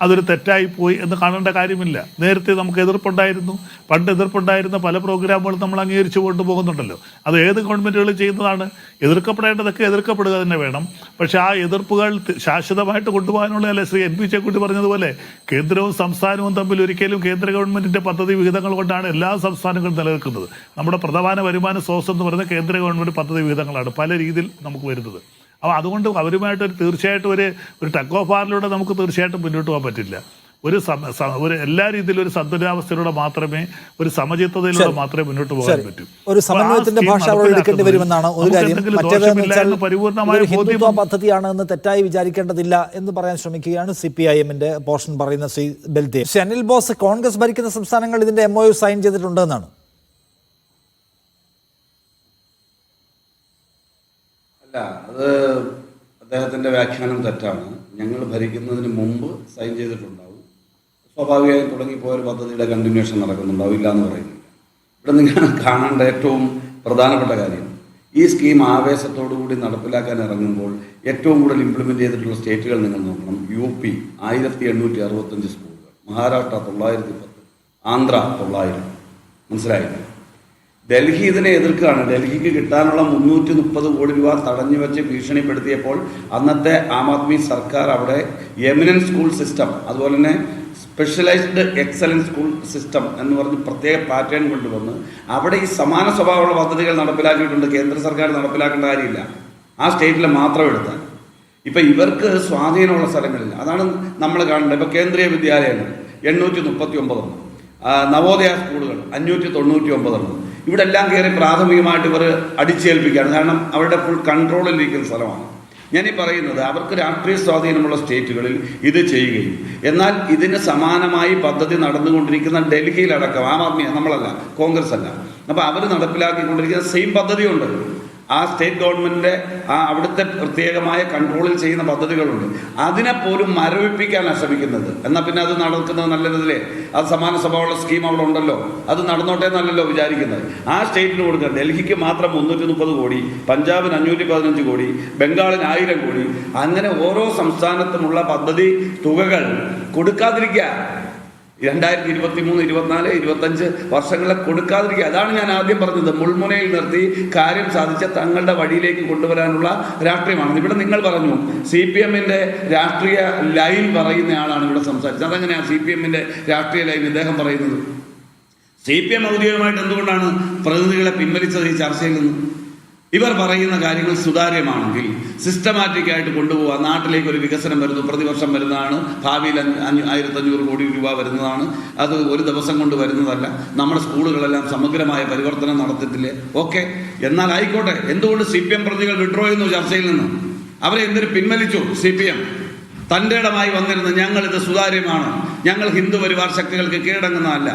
അതൊരു തെറ്റായി പോയി എന്ന് കാണേണ്ട കാര്യമില്ല. നേരത്തെ നമുക്ക് എതിർപ്പുണ്ടായിരുന്നു. പണ്ട് എതിർപ്പുണ്ടായിരുന്ന പല പ്രോഗ്രാമുകളും നമ്മൾ അംഗീകരിച്ചു കൊണ്ടുപോകുന്നുണ്ടല്ലോ. അത് ഏത് ഗവൺമെൻറ്റുകൾ ചെയ്യുന്നതാണ്. എതിർക്കപ്പെടേണ്ടതൊക്കെ എതിർക്കപ്പെടുക തന്നെ വേണം. പക്ഷേ ആ എതിർപ്പുകൾ ശാശ്വതമായിട്ട് കൊണ്ടുപോകാനുള്ളതല്ല. ശ്രീ എൻ പി ചെക്കുട്ടി പറഞ്ഞതുപോലെ കേന്ദ്രവും സംസ്ഥാനവും തമ്മിൽ ഒരിക്കലും കേന്ദ്ര ഗവൺമെൻറ്റിൻ്റെ പദ്ധതി വിഹിതങ്ങൾ കൊണ്ടാണ് എല്ലാ സംസ്ഥാനങ്ങളും നിലനിൽക്കുന്നത്. നമ്മുടെ പ്രധാന വരുമാന സ്രോതസ് എന്ന് പറയുന്നത് കേന്ദ്ര ഗവൺമെൻറ് പദ്ധതി വിഹിതങ്ങളാണ് പല രീതിയിൽ നമുക്ക് വരുന്നത്. അപ്പോൾ അതുകൊണ്ട് അവരുമായിട്ട് തീർച്ചയായിട്ടും ഒരു ടഗ് ഓഫ് വാറിലൂടെ നമുക്ക് തീർച്ചയായിട്ടും മുന്നോട്ട് പോകാൻ പറ്റില്ല. ഒരു എല്ലാ രീതിയിലും ഒരു സന്തുലിതാവസ്ഥയിലൂടെ മാത്രമേ, ഒരു സമചിത്തതയിലൂടെ മാത്രമേ മുന്നോട്ട് പോകാൻ പറ്റൂ. ഒരു സമന്വയത്തിന്റെ ഭാഷ അവിടെ എടുക്കേണ്ടി വരുമെന്നാണ് ഒരു കാര്യം. മറ്റേത് ഹിന്ദുത്വ പദ്ധതിയാണ് എന്ന് തെറ്റായി വിചാരിക്കേണ്ടതില്ല എന്ന് പറയാൻ ശ്രമിക്കുകയാണ് CPIM-ന്റെ പോർഷൻ പറയുന്ന ശ്രീ ബൽദേവ്. ശ്രീ അനിൽ ബോസ്, കോൺഗ്രസ് ഭരിക്കുന്ന സംസ്ഥാനങ്ങൾ ഇതിന്റെ MOU സൈൻ ചെയ്തിട്ടുണ്ടെന്നാണ്. അല്ല, അത് അദ്ദേഹത്തിൻ്റെ വ്യാഖ്യാനം തെറ്റാണ്. ഞങ്ങൾ ഭരിക്കുന്നതിന് മുമ്പ് സൈൻ ചെയ്തിട്ടുണ്ടാവും. സ്വാഭാവികമായും തുടങ്ങിപ്പോയൊരു പദ്ധതിയുടെ കണ്ടിന്യൂഷൻ നടക്കുന്നുണ്ടാവും, ഇല്ല എന്ന് പറയുന്നില്ല. ഇവിടെ നിങ്ങൾ കാണേണ്ട ഏറ്റവും പ്രധാനപ്പെട്ട കാര്യം, ഈ സ്കീം ആവേശത്തോടുകൂടി നടപ്പിലാക്കാൻ ഇറങ്ങുമ്പോൾ ഏറ്റവും കൂടുതൽ ഇംപ്ലിമെൻ്റ് ചെയ്തിട്ടുള്ള സ്റ്റേറ്റുകൾ നിങ്ങൾ നോക്കണം. UP 1865 സ്കൂളുകൾ, മഹാരാഷ്ട്ര 910, ആന്ധ്ര 900. മനസ്സിലായില്ല? ഡൽഹി ഇതിനെ എതിർക്കുകയാണ്. ഡൽഹിക്ക് കിട്ടാനുള്ള 330 കോടി രൂപ തടഞ്ഞു വെച്ച് ഭീഷണിപ്പെടുത്തിയപ്പോൾ അന്നത്തെ ആം ആദ്മി സർക്കാർ അവിടെ എമിനൻസ് സ്കൂൾ സിസ്റ്റം, അതുപോലെ തന്നെ സ്പെഷ്യലൈസ്ഡ് എക്സലൻസ് സ്കൂൾ സിസ്റ്റം എന്ന് പറഞ്ഞ് പ്രത്യേക പാറ്റേൺ കൊണ്ടുവന്ന് അവിടെ ഈ സമാന സ്വഭാവമുള്ള പദ്ധതികൾ നടപ്പിലാക്കിയിട്ടുണ്ട്. കേന്ദ്ര സർക്കാർ നടപ്പിലാക്കേണ്ട കാര്യമില്ല, ആ സ്റ്റേറ്റിൽ മാത്രം എടുത്താൽ. ഇപ്പം ഇവർക്ക് സ്വാധീനമുള്ള സ്ഥലങ്ങളിൽ അതാണ് നമ്മൾ കാണേണ്ടത്. ഇപ്പം കേന്ദ്രീയ വിദ്യാലയങ്ങൾ 839, നവോദയ സ്കൂളുകൾ 599. ഇവിടെ എല്ലാം കയറി പ്രാഥമികമായിട്ട് ഇവർ അടിച്ചേൽപ്പിക്കുകയാണ്. കാരണം അവരുടെ ഫുൾ കൺട്രോളിലിരിക്കുന്ന സ്ഥലമാണ്. ഞാനീ പറയുന്നത് അവർക്ക് രാഷ്ട്രീയ സ്വാധീനമുള്ള സ്റ്റേറ്റുകളിൽ ഇത് ചെയ്യുകയും എന്നാൽ ഇതിന് സമാനമായി പദ്ധതി നടന്നുകൊണ്ടിരിക്കുന്ന ഡൽഹിയിലടക്കം ആം ആദ്മി, നമ്മളല്ല, കോൺഗ്രസ് അല്ല, അപ്പോൾ അവർ നടപ്പിലാക്കിക്കൊണ്ടിരിക്കുന്ന സെയിം പദ്ധതിയുണ്ട്. ആ സ്റ്റേറ്റ് ഗവൺമെൻറ്റിൻ്റെ അവിടുത്തെ പ്രത്യേകമായ കൺട്രോളിൽ ചെയ്യുന്ന പദ്ധതികളുണ്ട്. അതിനെപ്പോലും മരവിപ്പിക്കാനാണ് ശ്രമിക്കുന്നത്. എന്നാൽ പിന്നെ അത് നടക്കുന്നത് നല്ലതില്ലേ? അത് സമാന സ്വഭാവമുള്ള സ്കീം അവിടെ ഉണ്ടല്ലോ, അത് നടന്നോട്ടെ എന്നല്ലല്ലോ വിചാരിക്കുന്നത്. ആ സ്റ്റേറ്റിന് കൊടുക്കുക. ഡൽഹിക്ക് മാത്രം 330 കോടി, പഞ്ചാബിന് 515 കോടി, ബംഗാളിന് 1000 കോടി, അങ്ങനെ ഓരോ സംസ്ഥാനത്തുമുള്ള പദ്ധതി തുകകൾ കൊടുക്കാതിരിക്കുക. 2023, 24, 25 വർഷങ്ങളെ കൊടുക്കാതിരിക്കുക. അതാണ് ഞാൻ ആദ്യം പറഞ്ഞത്. മുൾമുനയിൽ നിർത്തി കാര്യം സാധിച്ച തങ്ങളുടെ വഴിയിലേക്ക് കൊണ്ടുവരാനുള്ള രാഷ്ട്രീയമാണ്. ഇവിടെ നിങ്ങൾ പറഞ്ഞു CPM-ന്റെ രാഷ്ട്രീയ ലൈൻ പറയുന്ന ആളാണ് ഇവിടെ സംസാരിച്ചത്. അതെങ്ങനെയാണ് CPM-ന്റെ രാഷ്ട്രീയ ലൈൻ ഇദ്ദേഹം പറയുന്നത്? CPM ഔദ്യോഗികമായിട്ട് എന്തുകൊണ്ടാണ് പ്രതിനിധികളെ പിൻവലിച്ചത് ഈ ചർച്ചയിൽ നിന്ന്? ഇവർ പറയുന്ന കാര്യങ്ങൾ സുതാര്യമാണെങ്കിൽ സിസ്റ്റമാറ്റിക്കായിട്ട് കൊണ്ടുപോകുക. നാട്ടിലേക്ക് ഒരു വികസനം വരുന്നു, പ്രതിവർഷം വരുന്നതാണ്, ഭാവിയിൽ 1500 കോടി രൂപ വരുന്നതാണ്. അത് ഒരു ദിവസം കൊണ്ട് വരുന്നതല്ല. നമ്മുടെ സ്കൂളുകളെല്ലാം സമഗ്രമായ പരിവർത്തനം നടത്തിയിട്ടില്ലേ? ഓക്കെ, എന്നാൽ ആയിക്കോട്ടെ. എന്തുകൊണ്ട് CPM പ്രതികൾ വിഡ്രോ ചെയ്യുന്നു ചർച്ചയിൽ നിന്ന്? അവരെ എന്തിനു പിൻവലിച്ചു? CPM തൻ്റെ ഇടമായി വന്നിരുന്നു, ഞങ്ങളിത് സുതാര്യമാണ്, ഞങ്ങൾ ഹിന്ദു പരിവാർ ശക്തികൾക്ക് കീഴടങ്ങുന്നതല്ല,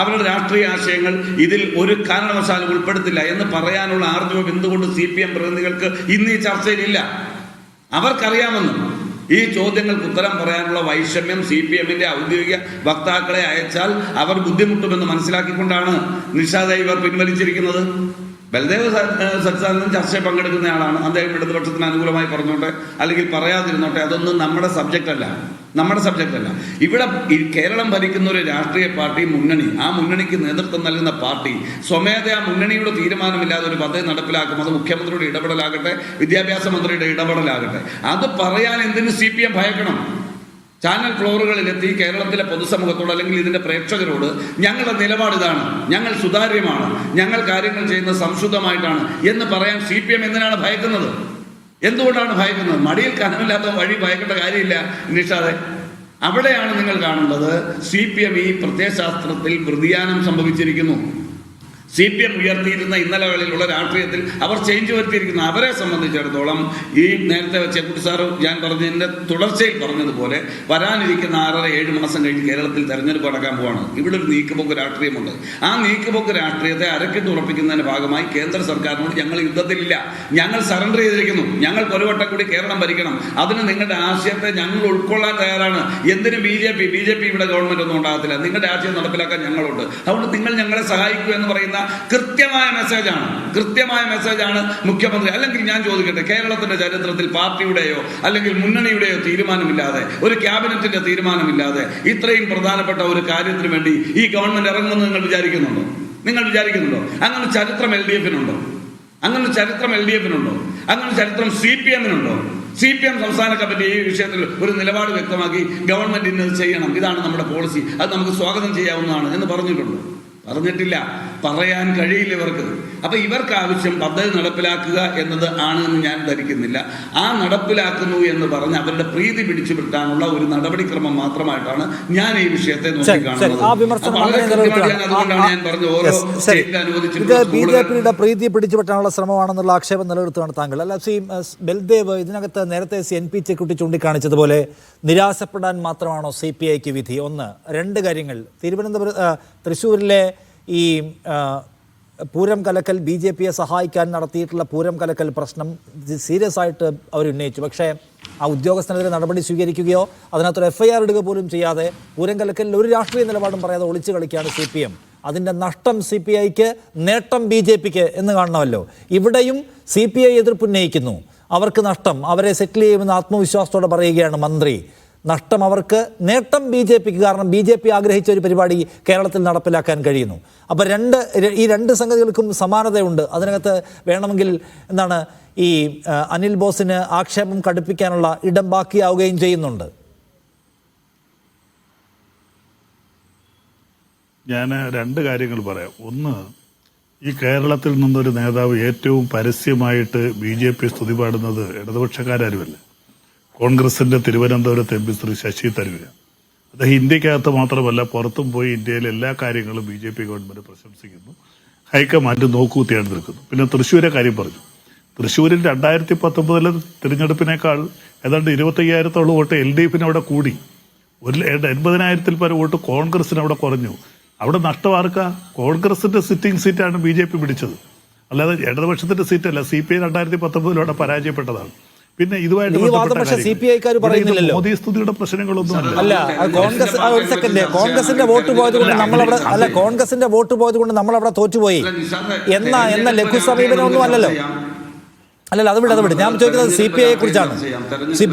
അവരുടെ രാഷ്ട്രീയ ആശയങ്ങൾ ഇതിൽ ഒരു കാരണവശാലും ഉൾപ്പെടുത്തില്ല എന്ന് പറയാനുള്ള ആർജവം എന്തുകൊണ്ട് CPM പ്രതിനിധികൾക്ക് ഇന്ന് ഈ ചർച്ചയിലില്ല? അവർക്കറിയാമെന്ന്. ഈ ചോദ്യങ്ങൾക്ക് ഉത്തരം പറയാനുള്ള വൈഷമ്യം CPM-ന്റെ ഔദ്യോഗിക വക്താക്കളെ അയച്ചാൽ അവർ ബുദ്ധിമുട്ടുമെന്ന് മനസ്സിലാക്കിക്കൊണ്ടാണ് നിഷാദെ ഇവർ പിൻവലിച്ചിരിക്കുന്നത്. ബൽദേവ് സച്ചാനന്ദൻ ചർച്ചയിൽ പങ്കെടുക്കുന്നയാളാണ്. അദ്ദേഹം ഇടതുപക്ഷത്തിന് അനുകൂലമായി പറഞ്ഞോട്ടെ, അല്ലെങ്കിൽ പറയാതിരുന്നോട്ടെ, അതൊന്നും നമ്മുടെ സബ്ജക്റ്റ് അല്ല. ഇവിടെ കേരളം ഭരിക്കുന്ന ഒരു രാഷ്ട്രീയ പാർട്ടി, മുന്നണി, ആ മുന്നണിക്ക് നേതൃത്വം നൽകുന്ന പാർട്ടി സ്വമേധയാ മുന്നണിയുടെ തീരുമാനമില്ലാതെ ഒരു പദ്ധതി നടപ്പിലാക്കും. അത് മുഖ്യമന്ത്രിയുടെ ഇടപെടലാകട്ടെ, വിദ്യാഭ്യാസ മന്ത്രിയുടെ ഇടപെടലാകട്ടെ, അത് പറയാൻ എന്തിന് CPM ഭയക്കണം? ചാനൽ ഫ്ലോറുകളിലെത്തി കേരളത്തിലെ പൊതുസമൂഹത്തോട് അല്ലെങ്കിൽ ഇതിൻ്റെ പ്രേക്ഷകരോട് ഞങ്ങളുടെ നിലപാട് ഇതാണ്, ഞങ്ങൾ സുതാര്യമാണ്, ഞങ്ങൾ കാര്യങ്ങൾ ചെയ്യുന്നത് സംശുദ്ധമായിട്ടാണ് എന്ന് പറയാൻ CPM എന്തിനാണ് ഭയക്കുന്നത്? എന്തുകൊണ്ടാണ് ഭയക്കുന്നത്? മടിയിൽ കനമില്ലാത്ത വഴി ഭയക്കേണ്ട കാര്യമില്ല നിഷാദെ. അവിടെയാണ് നിങ്ങൾ കാണേണ്ടത് CPM ഈ പ്രത്യയശാസ്ത്രത്തിൽ വ്യതിയാനം സംഭവിച്ചിരിക്കുന്നു. CPM ഉയർത്തിയിരുന്ന ഇന്നലകളിലുള്ള രാഷ്ട്രീയത്തിൽ അവർ ചേഞ്ച് വരുത്തിയിരിക്കുന്നു. അവരെ സംബന്ധിച്ചിടത്തോളം ഈ നേരത്തെ ചെക്കുട്ടി സാറ് ഞാൻ പറഞ്ഞതിൻ്റെ തുടർച്ചയിൽ പറഞ്ഞതുപോലെ വരാനിരിക്കുന്ന 6-7 മാസം കഴിഞ്ഞ് കേരളത്തിൽ തെരഞ്ഞെടുപ്പ് നടക്കാൻ പോവാണ്. ഇവിടെ ഒരു നീക്കുപോക്ക് രാഷ്ട്രീയമുണ്ട്. ആ നീക്കുപോക്ക് രാഷ്ട്രീയത്തെ അരക്കിട്ട് ഉറപ്പിക്കുന്നതിൻ്റെ ഭാഗമായി കേന്ദ്ര സർക്കാരിനോട് ഞങ്ങൾ യുദ്ധത്തിലില്ല, ഞങ്ങൾ സറണ്ടർ ചെയ്തിരിക്കുന്നു, ഞങ്ങൾക്ക് ഒരു വട്ടം കൂടി കേരളം ഭരിക്കണം, അതിന് നിങ്ങളുടെ ആശയത്തെ ഞങ്ങൾ ഉൾക്കൊള്ളാൻ തയ്യാറാണ്. എന്തിന് BJP ഇവിടെ ഗവൺമെൻറ് ഒന്നും ഉണ്ടാകത്തില്ല, നിങ്ങളുടെ ആശയം നടപ്പിലാക്കാൻ ഞങ്ങളുണ്ട്, അതുകൊണ്ട് നിങ്ങൾ ഞങ്ങളെ സഹായിക്കൂ എന്ന് പറയുന്ന പറയുന്ന കൃത്യമായ മെസ്സേജാണ് മുഖ്യമന്ത്രി. അല്ലെങ്കിൽ ഞാൻ ചോദിക്കട്ടെ, കേരളത്തിന്റെ ചരിത്രത്തിൽ പാർട്ടിയുടെയോ അല്ലെങ്കിൽ മുന്നണിയുടെയോ തീരുമാനമില്ലാതെ, ഒരു ക്യാബിനറ്റിന്റെ തീരുമാനമില്ലാതെ ഇത്രയും പ്രധാനപ്പെട്ട ഒരു കാര്യത്തിന് വേണ്ടി ഈ ഗവൺമെന്റ് ഇറങ്ങുമെന്ന് നിങ്ങൾ വിചാരിക്കുന്നുണ്ടോ? അങ്ങനെ ചരിത്രം എൽ ഡി എഫിനുണ്ടോ? അങ്ങനെ ചരിത്രം CPM സംസ്ഥാന കമ്മിറ്റി ഈ വിഷയത്തിൽ ഒരു നിലപാട് വ്യക്തമാക്കി ഗവൺമെന്റ് ഇന്നത് ചെയ്യണം, ഇതാണ് നമ്മുടെ പോളിസി, അത് നമുക്ക് സ്വാഗതം ചെയ്യാവുന്നതാണ് എന്ന് പറഞ്ഞിട്ടില്ല. പറയാൻ കഴിയില്ല ഇവർക്ക്. അപ്പൊ ഇവർക്ക് ആവശ്യം പദ്ധതി നടപ്പിലാക്കുക എന്നത് ആണ് എന്ന് ഞാൻ ധരിക്കുന്നില്ല. ആ നടപ്പിലാക്കുന്നു എന്ന് പറഞ്ഞ് അവരുടെ പ്രീതി പിടിച്ചു വിട്ടാനുള്ള ഒരു നടപടിക്രമം മാത്രമായിട്ടാണ് ഞാൻ ഈ വിഷയത്തെ നോക്കിക്കാണുന്നത്. അതുകൊണ്ടാണ് ഞാൻ പറഞ്ഞത് ഓരോ സ്റ്റേറ്റിൽ അനുവദിച്ചിട്ടുള്ള ബിജെപിയുടെ പ്രീതി പിടിച്ചുപറ്റാനുള്ള ശ്രമമാണെന്നുള്ള ആക്ഷേപം നിലനിർത്തുകയാണ് താങ്കൾ. അല്ല, ബൽദേവ്, ഇതിനകത്ത് നേരത്തെ NP ചെക്കുട്ടി ചൂണ്ടിക്കാണിച്ചതുപോലെ നിരാശപ്പെടാൻ മാത്രമാണോ CPIക്ക് വിധി? ഒന്ന്. രണ്ട് കാര്യങ്ങൾ. തൃശ്ശൂരിലെ ഈ പൂരം കലക്കൽ, BJPയെ സഹായിക്കാൻ നടത്തിയിട്ടുള്ള പൂരം കലക്കൽ പ്രശ്നം സീരിയസ് ആയിട്ട് അവർ ഉന്നയിച്ചു. പക്ഷേ ആ ഉദ്യോഗസ്ഥനെതിരെ നടപടി സ്വീകരിക്കുകയോ അതിനകത്തൊരു FIR ഇടുക പോലും ചെയ്യാതെ പൂരം കലക്കലിൽ ഒരു രാഷ്ട്രീയ നിലപാടും പറയാതെ ഒളിച്ചു കളിക്കുകയാണ് CPM. അതിൻ്റെ നഷ്ടം CPIക്ക്, നേട്ടം BJPക്ക് എന്ന് കാണണമല്ലോ. ഇവിടെയും CPI എതിർപ്പുന്നയിക്കുന്നു. അവർക്ക് നഷ്ടം, അവരെ സെറ്റിൽ ചെയ്യുമെന്ന് ആത്മവിശ്വാസത്തോടെ പറയുകയാണ് മന്ത്രി. നഷ്ടം അവർക്ക്, നേട്ടം BJPക്ക്. കാരണം BJP ആഗ്രഹിച്ച ഒരു പരിപാടി കേരളത്തിൽ നടപ്പിലാക്കാൻ കഴിയുന്നു. അപ്പോൾ ഈ രണ്ട് സംഗതികൾക്കും സമാനതയുണ്ട്. അതിനകത്ത് വേണമെങ്കിൽ ഈ അനിൽ ബോസിന് ആക്ഷേപം കടുപ്പിക്കാനുള്ള ഇടം ബാക്കിയാവുകയും ചെയ്യുന്നുണ്ട്. ഞാൻ രണ്ട് കാര്യങ്ങൾ പറയാം. ഒന്ന്, ഈ കേരളത്തിൽ നിന്നൊരു നേതാവ് ഏറ്റവും പരസ്യമായിട്ട് BJP സ്തുതി പാടുന്നത് ഇടതുപക്ഷക്കാരുമല്ല, കോൺഗ്രസിന്റെ തിരുവനന്തപുരത്ത് MP ശ്രീ ശശി തരൂരാണ്. അദ്ദേഹം ഇന്ത്യക്കകത്ത് മാത്രമല്ല പുറത്തും പോയി ഇന്ത്യയിലെ എല്ലാ കാര്യങ്ങളും BJP ഗവൺമെന്റ് പ്രശംസിക്കുന്നു. ഹൈക്കമാൻഡ് നോക്കൂത്തിയാണ് നിൽക്കുന്നു. പിന്നെ തൃശ്ശൂരെ കാര്യം പറഞ്ഞു. തൃശ്ശൂരിൽ 2019 തിരഞ്ഞെടുപ്പിനേക്കാൾ ഏതാണ്ട് 25,000-ഓളം വോട്ട് LDFിന് അവിടെ കൂടി. 80,000-ൽ പരം വോട്ട് കോൺഗ്രസിന് അവിടെ കുറഞ്ഞു. അവിടെ നഷ്ടം ആർക്കാ? കോൺഗ്രസിന്റെ സിറ്റിംഗ് സീറ്റാണ് BJP പിടിച്ചത്, അല്ലാതെ ഇടതുപക്ഷത്തിന്റെ സീറ്റല്ല. CPI 2019 അവിടെ പരാജയപ്പെട്ടതാണ്. പിന്നെ ഇതുമായിട്ട് മോദി സ്തുതിയുടെ പ്രശ്നങ്ങളൊന്നും അല്ല. ഒരു സെക്കൻഡ്, കോൺഗ്രസിന്റെ വോട്ട് പോയത് കൊണ്ട് നമ്മളവിടെ തോറ്റുപോയി എന്ന ലഘു സമീപനമൊന്നും അല്ലല്ലോ. അത് വിട്. ഞാൻ ചോദിക്കുന്നത് CPIയെ കുറിച്ചാണ്.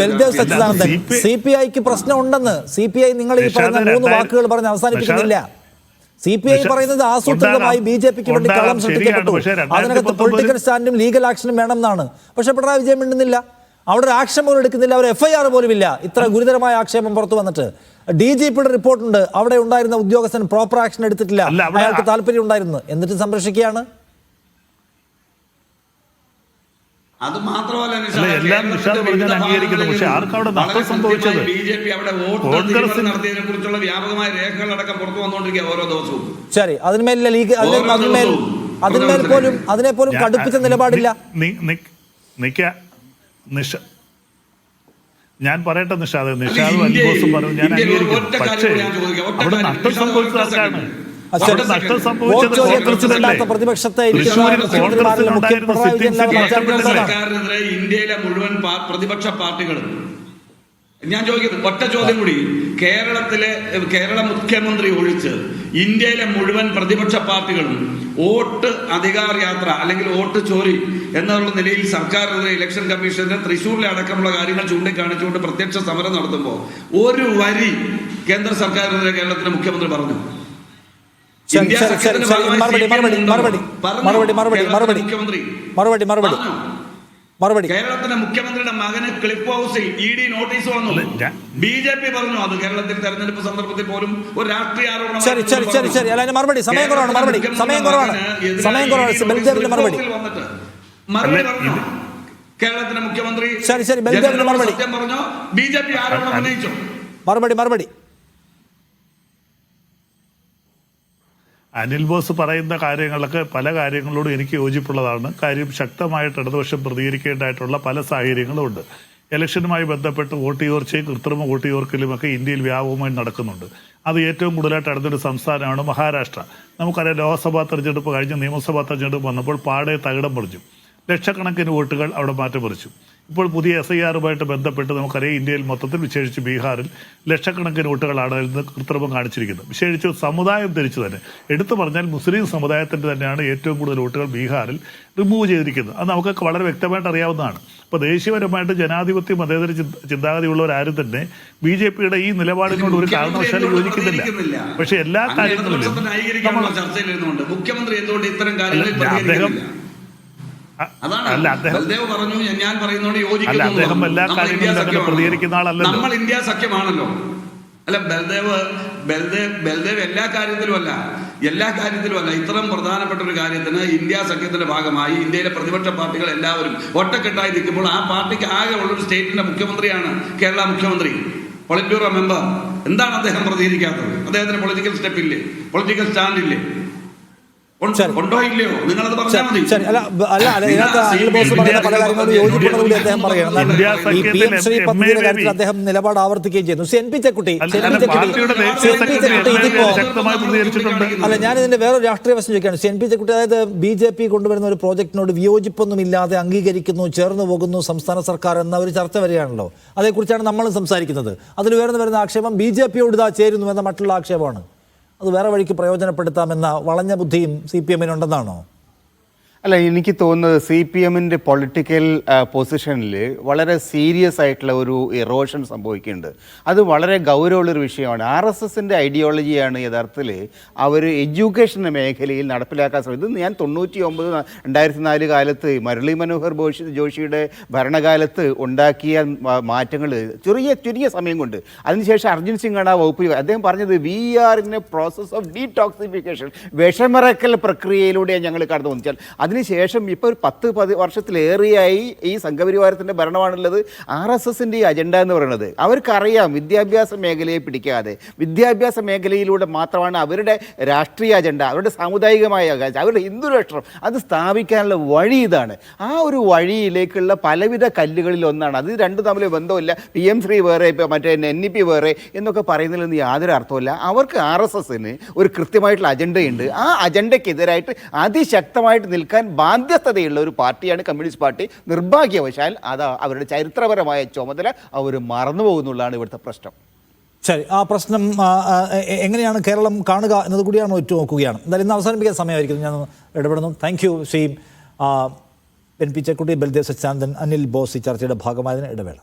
ബൽദേവ് സച്ചിദാനന്ദൻ, CPIക്ക് പ്രശ്നം ഉണ്ടെന്ന്. CPI നിങ്ങൾ ഈ പറയുന്ന 3 വാക്കുകൾ പറഞ്ഞ് അവസാനിപ്പിക്കുന്നില്ല. CPI പറയുന്നത് ആസൂത്രിതമായി BJPക്ക് വേണ്ടി കളം സൃഷ്ടിക്കപ്പെട്ടു, അതിനകത്ത് പൊളിറ്റിക്കൽ സ്റ്റാൻഡും ലീഗൽ ആക്ഷനും വേണം എന്നാണ്. പക്ഷെ പിണറായി വിജയൻ മിണ്ടുന്നില്ല. അവിടെ ഒരു ആക്ഷൻ പോലും എടുക്കുന്നില്ല, അവർ FIR പോലും ഇല്ല. ഇത്ര ഗുരുതരമായ ആക്ഷേപം പുറത്തു വന്നിട്ട് DGPയുടെ റിപ്പോർട്ടുണ്ട്, അവിടെ ഉണ്ടായിരുന്ന ഉദ്യോഗസ്ഥൻ പ്രോപ്പർ ആക്ഷൻ എടുത്തിട്ടില്ല, അയാൾക്ക് താല്പര്യം ഉണ്ടായിരുന്നു, എന്നിട്ട് സംരക്ഷിക്കുകയാണ്. അത് മാത്രമല്ല, എല്ലാം അംഗീകരിക്കുന്നു. പക്ഷെ ആർക്കവിടെ നഷ്ടം സംഭവിച്ചത്? BJP അവിടെ വോട്ട് നടത്തിയതിനെ കുറിച്ചുള്ള വ്യാപകമായ രേഖകളടക്കം പുറത്തു വന്നുകൊണ്ടിരിക്കുക ഓരോ ദിവസവും. ശരി, അതിന്മേൽ അതിനെ പോലും കടുപ്പിച്ച നിലപാടില്ല. ഞാൻ പറയട്ടെ നിഷാദ് അൽബോസും പറഞ്ഞു, ഞാൻ അംഗീകരിക്കുന്നു. പക്ഷേ അവിടെ നഷ്ടം സംഭവിച്ചത് ആർക്കാണ്? സർക്കാരിനെതിരെ ഇന്ത്യയിലെ മുഴുവൻ പ്രതിപക്ഷ പാർട്ടികളും, ഞാൻ ചോദിക്കുന്നത് ഒറ്റ ചോദ്യം കൂടി, കേരള മുഖ്യമന്ത്രി ഒഴിച്ച് ഇന്ത്യയിലെ മുഴുവൻ പ്രതിപക്ഷ പാർട്ടികളും വോട്ട് അധികാർ യാത്ര അല്ലെങ്കിൽ വോട്ട് ചോരി എന്നുള്ള നിലയിൽ സർക്കാരിനെതിരെ ഇലക്ഷൻ കമ്മീഷന്റെ തൃശ്ശൂരിലെ അടക്കമുള്ള കാര്യങ്ങൾ ചൂണ്ടിക്കാണിച്ചുകൊണ്ട് പ്രത്യക്ഷ സമരം നടത്തുമ്പോൾ ഒരു വരി കേന്ദ്ര സർക്കാരിനെതിരെ കേരളത്തിലെ മുഖ്യമന്ത്രി പറഞ്ഞു. കേരളത്തിന്റെ മുഖ്യമന്ത്രിയുടെ മകന് ക്ലിപ്പ് ഹൗസിൽ ED നോട്ടീസ് വന്നു. BJP പറഞ്ഞു അത് കേരളത്തിൽ തെരഞ്ഞെടുപ്പ് സന്ദർഭത്തിൽ പോലും ഒരു രാഷ്ട്രീയ ആരോപണം. മറുപടി പറഞ്ഞു. കേരളത്തിന്റെ മുഖ്യമന്ത്രി സത്യം പറഞ്ഞോ, BJP ആരോപണം ഉന്നയിച്ചു. മറുപടി അനിൽ ബോസ് പറയുന്ന കാര്യങ്ങളൊക്കെ പല കാര്യങ്ങളോടും എനിക്ക് യോജിപ്പുള്ളതാണ്. കാര്യം ശക്തമായിട്ട് ഇടതുപക്ഷം പ്രതികരിക്കേണ്ടതായിട്ടുള്ള പല സാഹചര്യങ്ങളും ഉണ്ട്. ഇലക്ഷനുമായി ബന്ധപ്പെട്ട് വോട്ട് ചോർച്ചയും കൃത്രിമ വോട്ട് ചോർക്കലുമൊക്കെ ഇന്ത്യയിൽ വ്യാപകമായി നടക്കുന്നുണ്ട്. അത് ഏറ്റവും കൂടുതലായിട്ട് നടന്നൊരു സംസ്ഥാനമാണ് മഹാരാഷ്ട്ര. നമുക്കറിയാം, ലോക്സഭാ തെരഞ്ഞെടുപ്പ് കഴിഞ്ഞ് നിയമസഭാ തെരഞ്ഞെടുപ്പ് വന്നപ്പോൾ പാടെ തകിടം മറിച്ചു. ലക്ഷക്കണക്കിന് വോട്ടുകൾ അവിടെ മാറ്റം മറിച്ചു. ഇപ്പോൾ പുതിയ SIR-ഉമായിട്ട് ബന്ധപ്പെട്ട് നമുക്കറിയാം ഇന്ത്യയിൽ മൊത്തത്തിൽ വിശേഷിച്ച് ബീഹാറിൽ ലക്ഷക്കണക്കിന് വോട്ടുകളാണ് ഇന്ന് കൃത്രിമം കാണിച്ചിരിക്കുന്നത്. വിശേഷിച്ച് സമുദായം തിരിച്ചു തന്നെ എടുത്തു പറഞ്ഞാൽ മുസ്ലിം സമുദായത്തിൻ്റെ തന്നെയാണ് ഏറ്റവും കൂടുതൽ വോട്ടുകൾ ബീഹാറിൽ റിമൂവ് ചെയ്തിരിക്കുന്നത്. അത് നമുക്കൊക്കെ വളരെ വ്യക്തമായിട്ട് അറിയാവുന്നതാണ്. അപ്പോൾ ദേശീയപരമായിട്ട് ജനാധിപത്യ മതേതര ചിന്താഗതിയുള്ളവരാരും തന്നെ BJP-യുടെ ഈ നിലപാടിനോട് ഒരു കാരണവശാലും യോജിക്കുന്നില്ല. പക്ഷേ എല്ലാ കാര്യങ്ങളിലും മുഖ്യമന്ത്രി എന്തുകൊണ്ട് ഇത്തരം കാര്യങ്ങളിൽ അദ്ദേഹം ബൽദേവ് പറഞ്ഞു, ഞാൻ പറയുന്നോട് യോജിക്കുന്നു. പ്രതികരിക്കുന്ന ആളല്ലോ. നമ്മൾ ഇന്ത്യ സഖ്യമാണല്ലോ. അല്ല, ബൽദേവ് എല്ലാ കാര്യത്തിലും അല്ല ഇത്രയും പ്രധാനപ്പെട്ട ഒരു കാര്യത്തിന് ഇന്ത്യ സഖ്യത്തിന്റെ ഭാഗമായി ഇന്ത്യയിലെ പ്രതിപക്ഷ പാർട്ടികൾ എല്ലാവരും ഒറ്റക്കെട്ടായി നിൽക്കുമ്പോൾ ആ പാർട്ടിക്ക് ആകെ ഉള്ളൊരു സ്റ്റേറ്റിന്റെ മുഖ്യമന്ത്രിയാണ് കേരള മുഖ്യമന്ത്രി, പോളിറ്റ് ബ്യൂറോ മെമ്പർ. എന്താണ് അദ്ദേഹം പ്രതികരിക്കാത്തത്? അദ്ദേഹത്തിന് പൊളിറ്റിക്കൽ സ്റ്റെപ്പില്ലേ, പൊളിറ്റിക്കൽ സ്റ്റാൻഡില്ലേ? ഉണ്ടോ ഇല്ലയോ? നിങ്ങളത് പറഞ്ഞാൽ മതി. അദ്ദേഹം നിലപാട് ആവർത്തിക്കുകയും ചെയ്യുന്നു. NP ചെക്കുട്ടി, അല്ല, ഞാൻ ഇതിന്റെ വേറൊരു രാഷ്ട്രീയ വശം ചോദിക്കുകയാണ്. NP ചെക്കുട്ടി, അതായത് BJP കൊണ്ടുവരുന്ന ഒരു പ്രോജക്റ്റിനോട് വിയോജിപ്പൊന്നുമില്ലാതെ അംഗീകരിക്കുന്നു, ചേർന്ന് പോകുന്നു സംസ്ഥാന സർക്കാർ എന്ന ഒരു ചർച്ച വരികയാണല്ലോ. അതേക്കുറിച്ചാണ് നമ്മൾ സംസാരിക്കുന്നത്. അതിൽ വരുന്ന ആക്ഷേപം BJP-യോട് ഇതാ ചേരുന്നു എന്ന മറ്റുള്ള ആക്ഷേപമാണ്. അത് വേറെ വഴിക്ക് പ്രയോജനപ്പെടുത്താമെന്ന വളഞ്ഞ ബുദ്ധിയും CPM-നുണ്ടെന്നാണോ? അല്ല, എനിക്ക് തോന്നുന്നത് CPM-ന്റെ പൊളിറ്റിക്കൽ പൊസിഷനിൽ വളരെ സീരിയസ് ആയിട്ടുള്ള ഒരു ഇറോഷൻ സംഭവിക്കുന്നുണ്ട്. അത് വളരെ ഗൗരവമുള്ളൊരു വിഷയമാണ്. RSSന്റെ ഐഡിയോളജിയാണ് യഥാർത്ഥത്തിൽ അവർ എഡ്യൂക്കേഷൻ മേഖലയിൽ നടപ്പിലാക്കാൻ ശ്രമിച്ചത്. ഞാൻ 1999-2004 കാലത്ത് മുരളി മനോഹർ ജോഷിയുടെ ഭരണകാലത്ത് ഉണ്ടാക്കിയ മാറ്റങ്ങൾ ചുരുങ്ങിയ സമയം കൊണ്ട്, അതിനുശേഷം അർജുൻ സിംഗാണ് ആ വകുപ്പ്. അദ്ദേഹം പറഞ്ഞത് we are in a process of detoxification, വിഷമിറക്കൽ പ്രക്രിയയിലൂടെ ഞങ്ങൾ കടന്നു വന്നിച്ചാൽ അതിനുശേഷം ഇപ്പോൾ ഒരു 10 വർഷത്തിലേറെയായി ഈ സംഘപരിവാരത്തിൻ്റെ ഭരണമാണുള്ളത്. RSSന്റെ ഈ അജണ്ട എന്ന് പറയുന്നത് അവർക്കറിയാം, വിദ്യാഭ്യാസ മേഖലയെ പിടിക്കാതെ വിദ്യാഭ്യാസ മേഖലയിലൂടെ മാത്രമാണ് അവരുടെ രാഷ്ട്രീയ അജണ്ട, അവരുടെ സാമുദായികമായ അവരുടെ ഹിന്ദു രാഷ്ട്രം അത് സ്ഥാപിക്കാനുള്ള വഴി ഇതാണ്. ആ ഒരു വഴിയിലേക്കുള്ള പലവിധ കല്ലുകളിൽ ഒന്നാണ്. അത് രണ്ടും തമ്മിൽ ബന്ധമില്ല. PM ശ്രീ വേറെ, ഇപ്പോൾ മറ്റേ NEP വേറെ എന്നൊക്കെ പറയുന്നതിലൊന്നും യാതൊരു അർത്ഥമില്ല. അവർക്ക് RSSന് ഒരു കൃത്യമായിട്ടുള്ള അജണ്ടയുണ്ട്. ആ അജണ്ടയ്ക്കെതിരായിട്ട് അതിശക്തമായിട്ട് നിൽക്കാൻ ബാധ്യസ്ഥതയുള്ള ഒരു പാർട്ടിയാണ് കമ്മ്യൂണിസ്റ്റ് പാർട്ടി. നിർഭാഗ്യവശാൽ അത് അവരുടെ ചരിത്രപരമായ ചുമതല അവർ മറന്നുപോകുന്നുള്ളതാണ് ഇവിടുത്തെ പ്രശ്നം. ശരി, ആ പ്രശ്നം എങ്ങനെയാണ് കേരളം കാണുക എന്നത് കൂടിയാണ് ഉറ്റുനോക്കുകയാണ്. എന്തായാലും ഇന്ന് അവസാനിപ്പിക്കാൻ സമയമായിരിക്കും. ഞാൻ ഇടപെടുന്നു. Thank you Shri NP Chekkutty, Baldev Sachidanandan, Anil boss ഈ ചർച്ചയുടെ ഭാഗമായതിന്. ഇടവേള.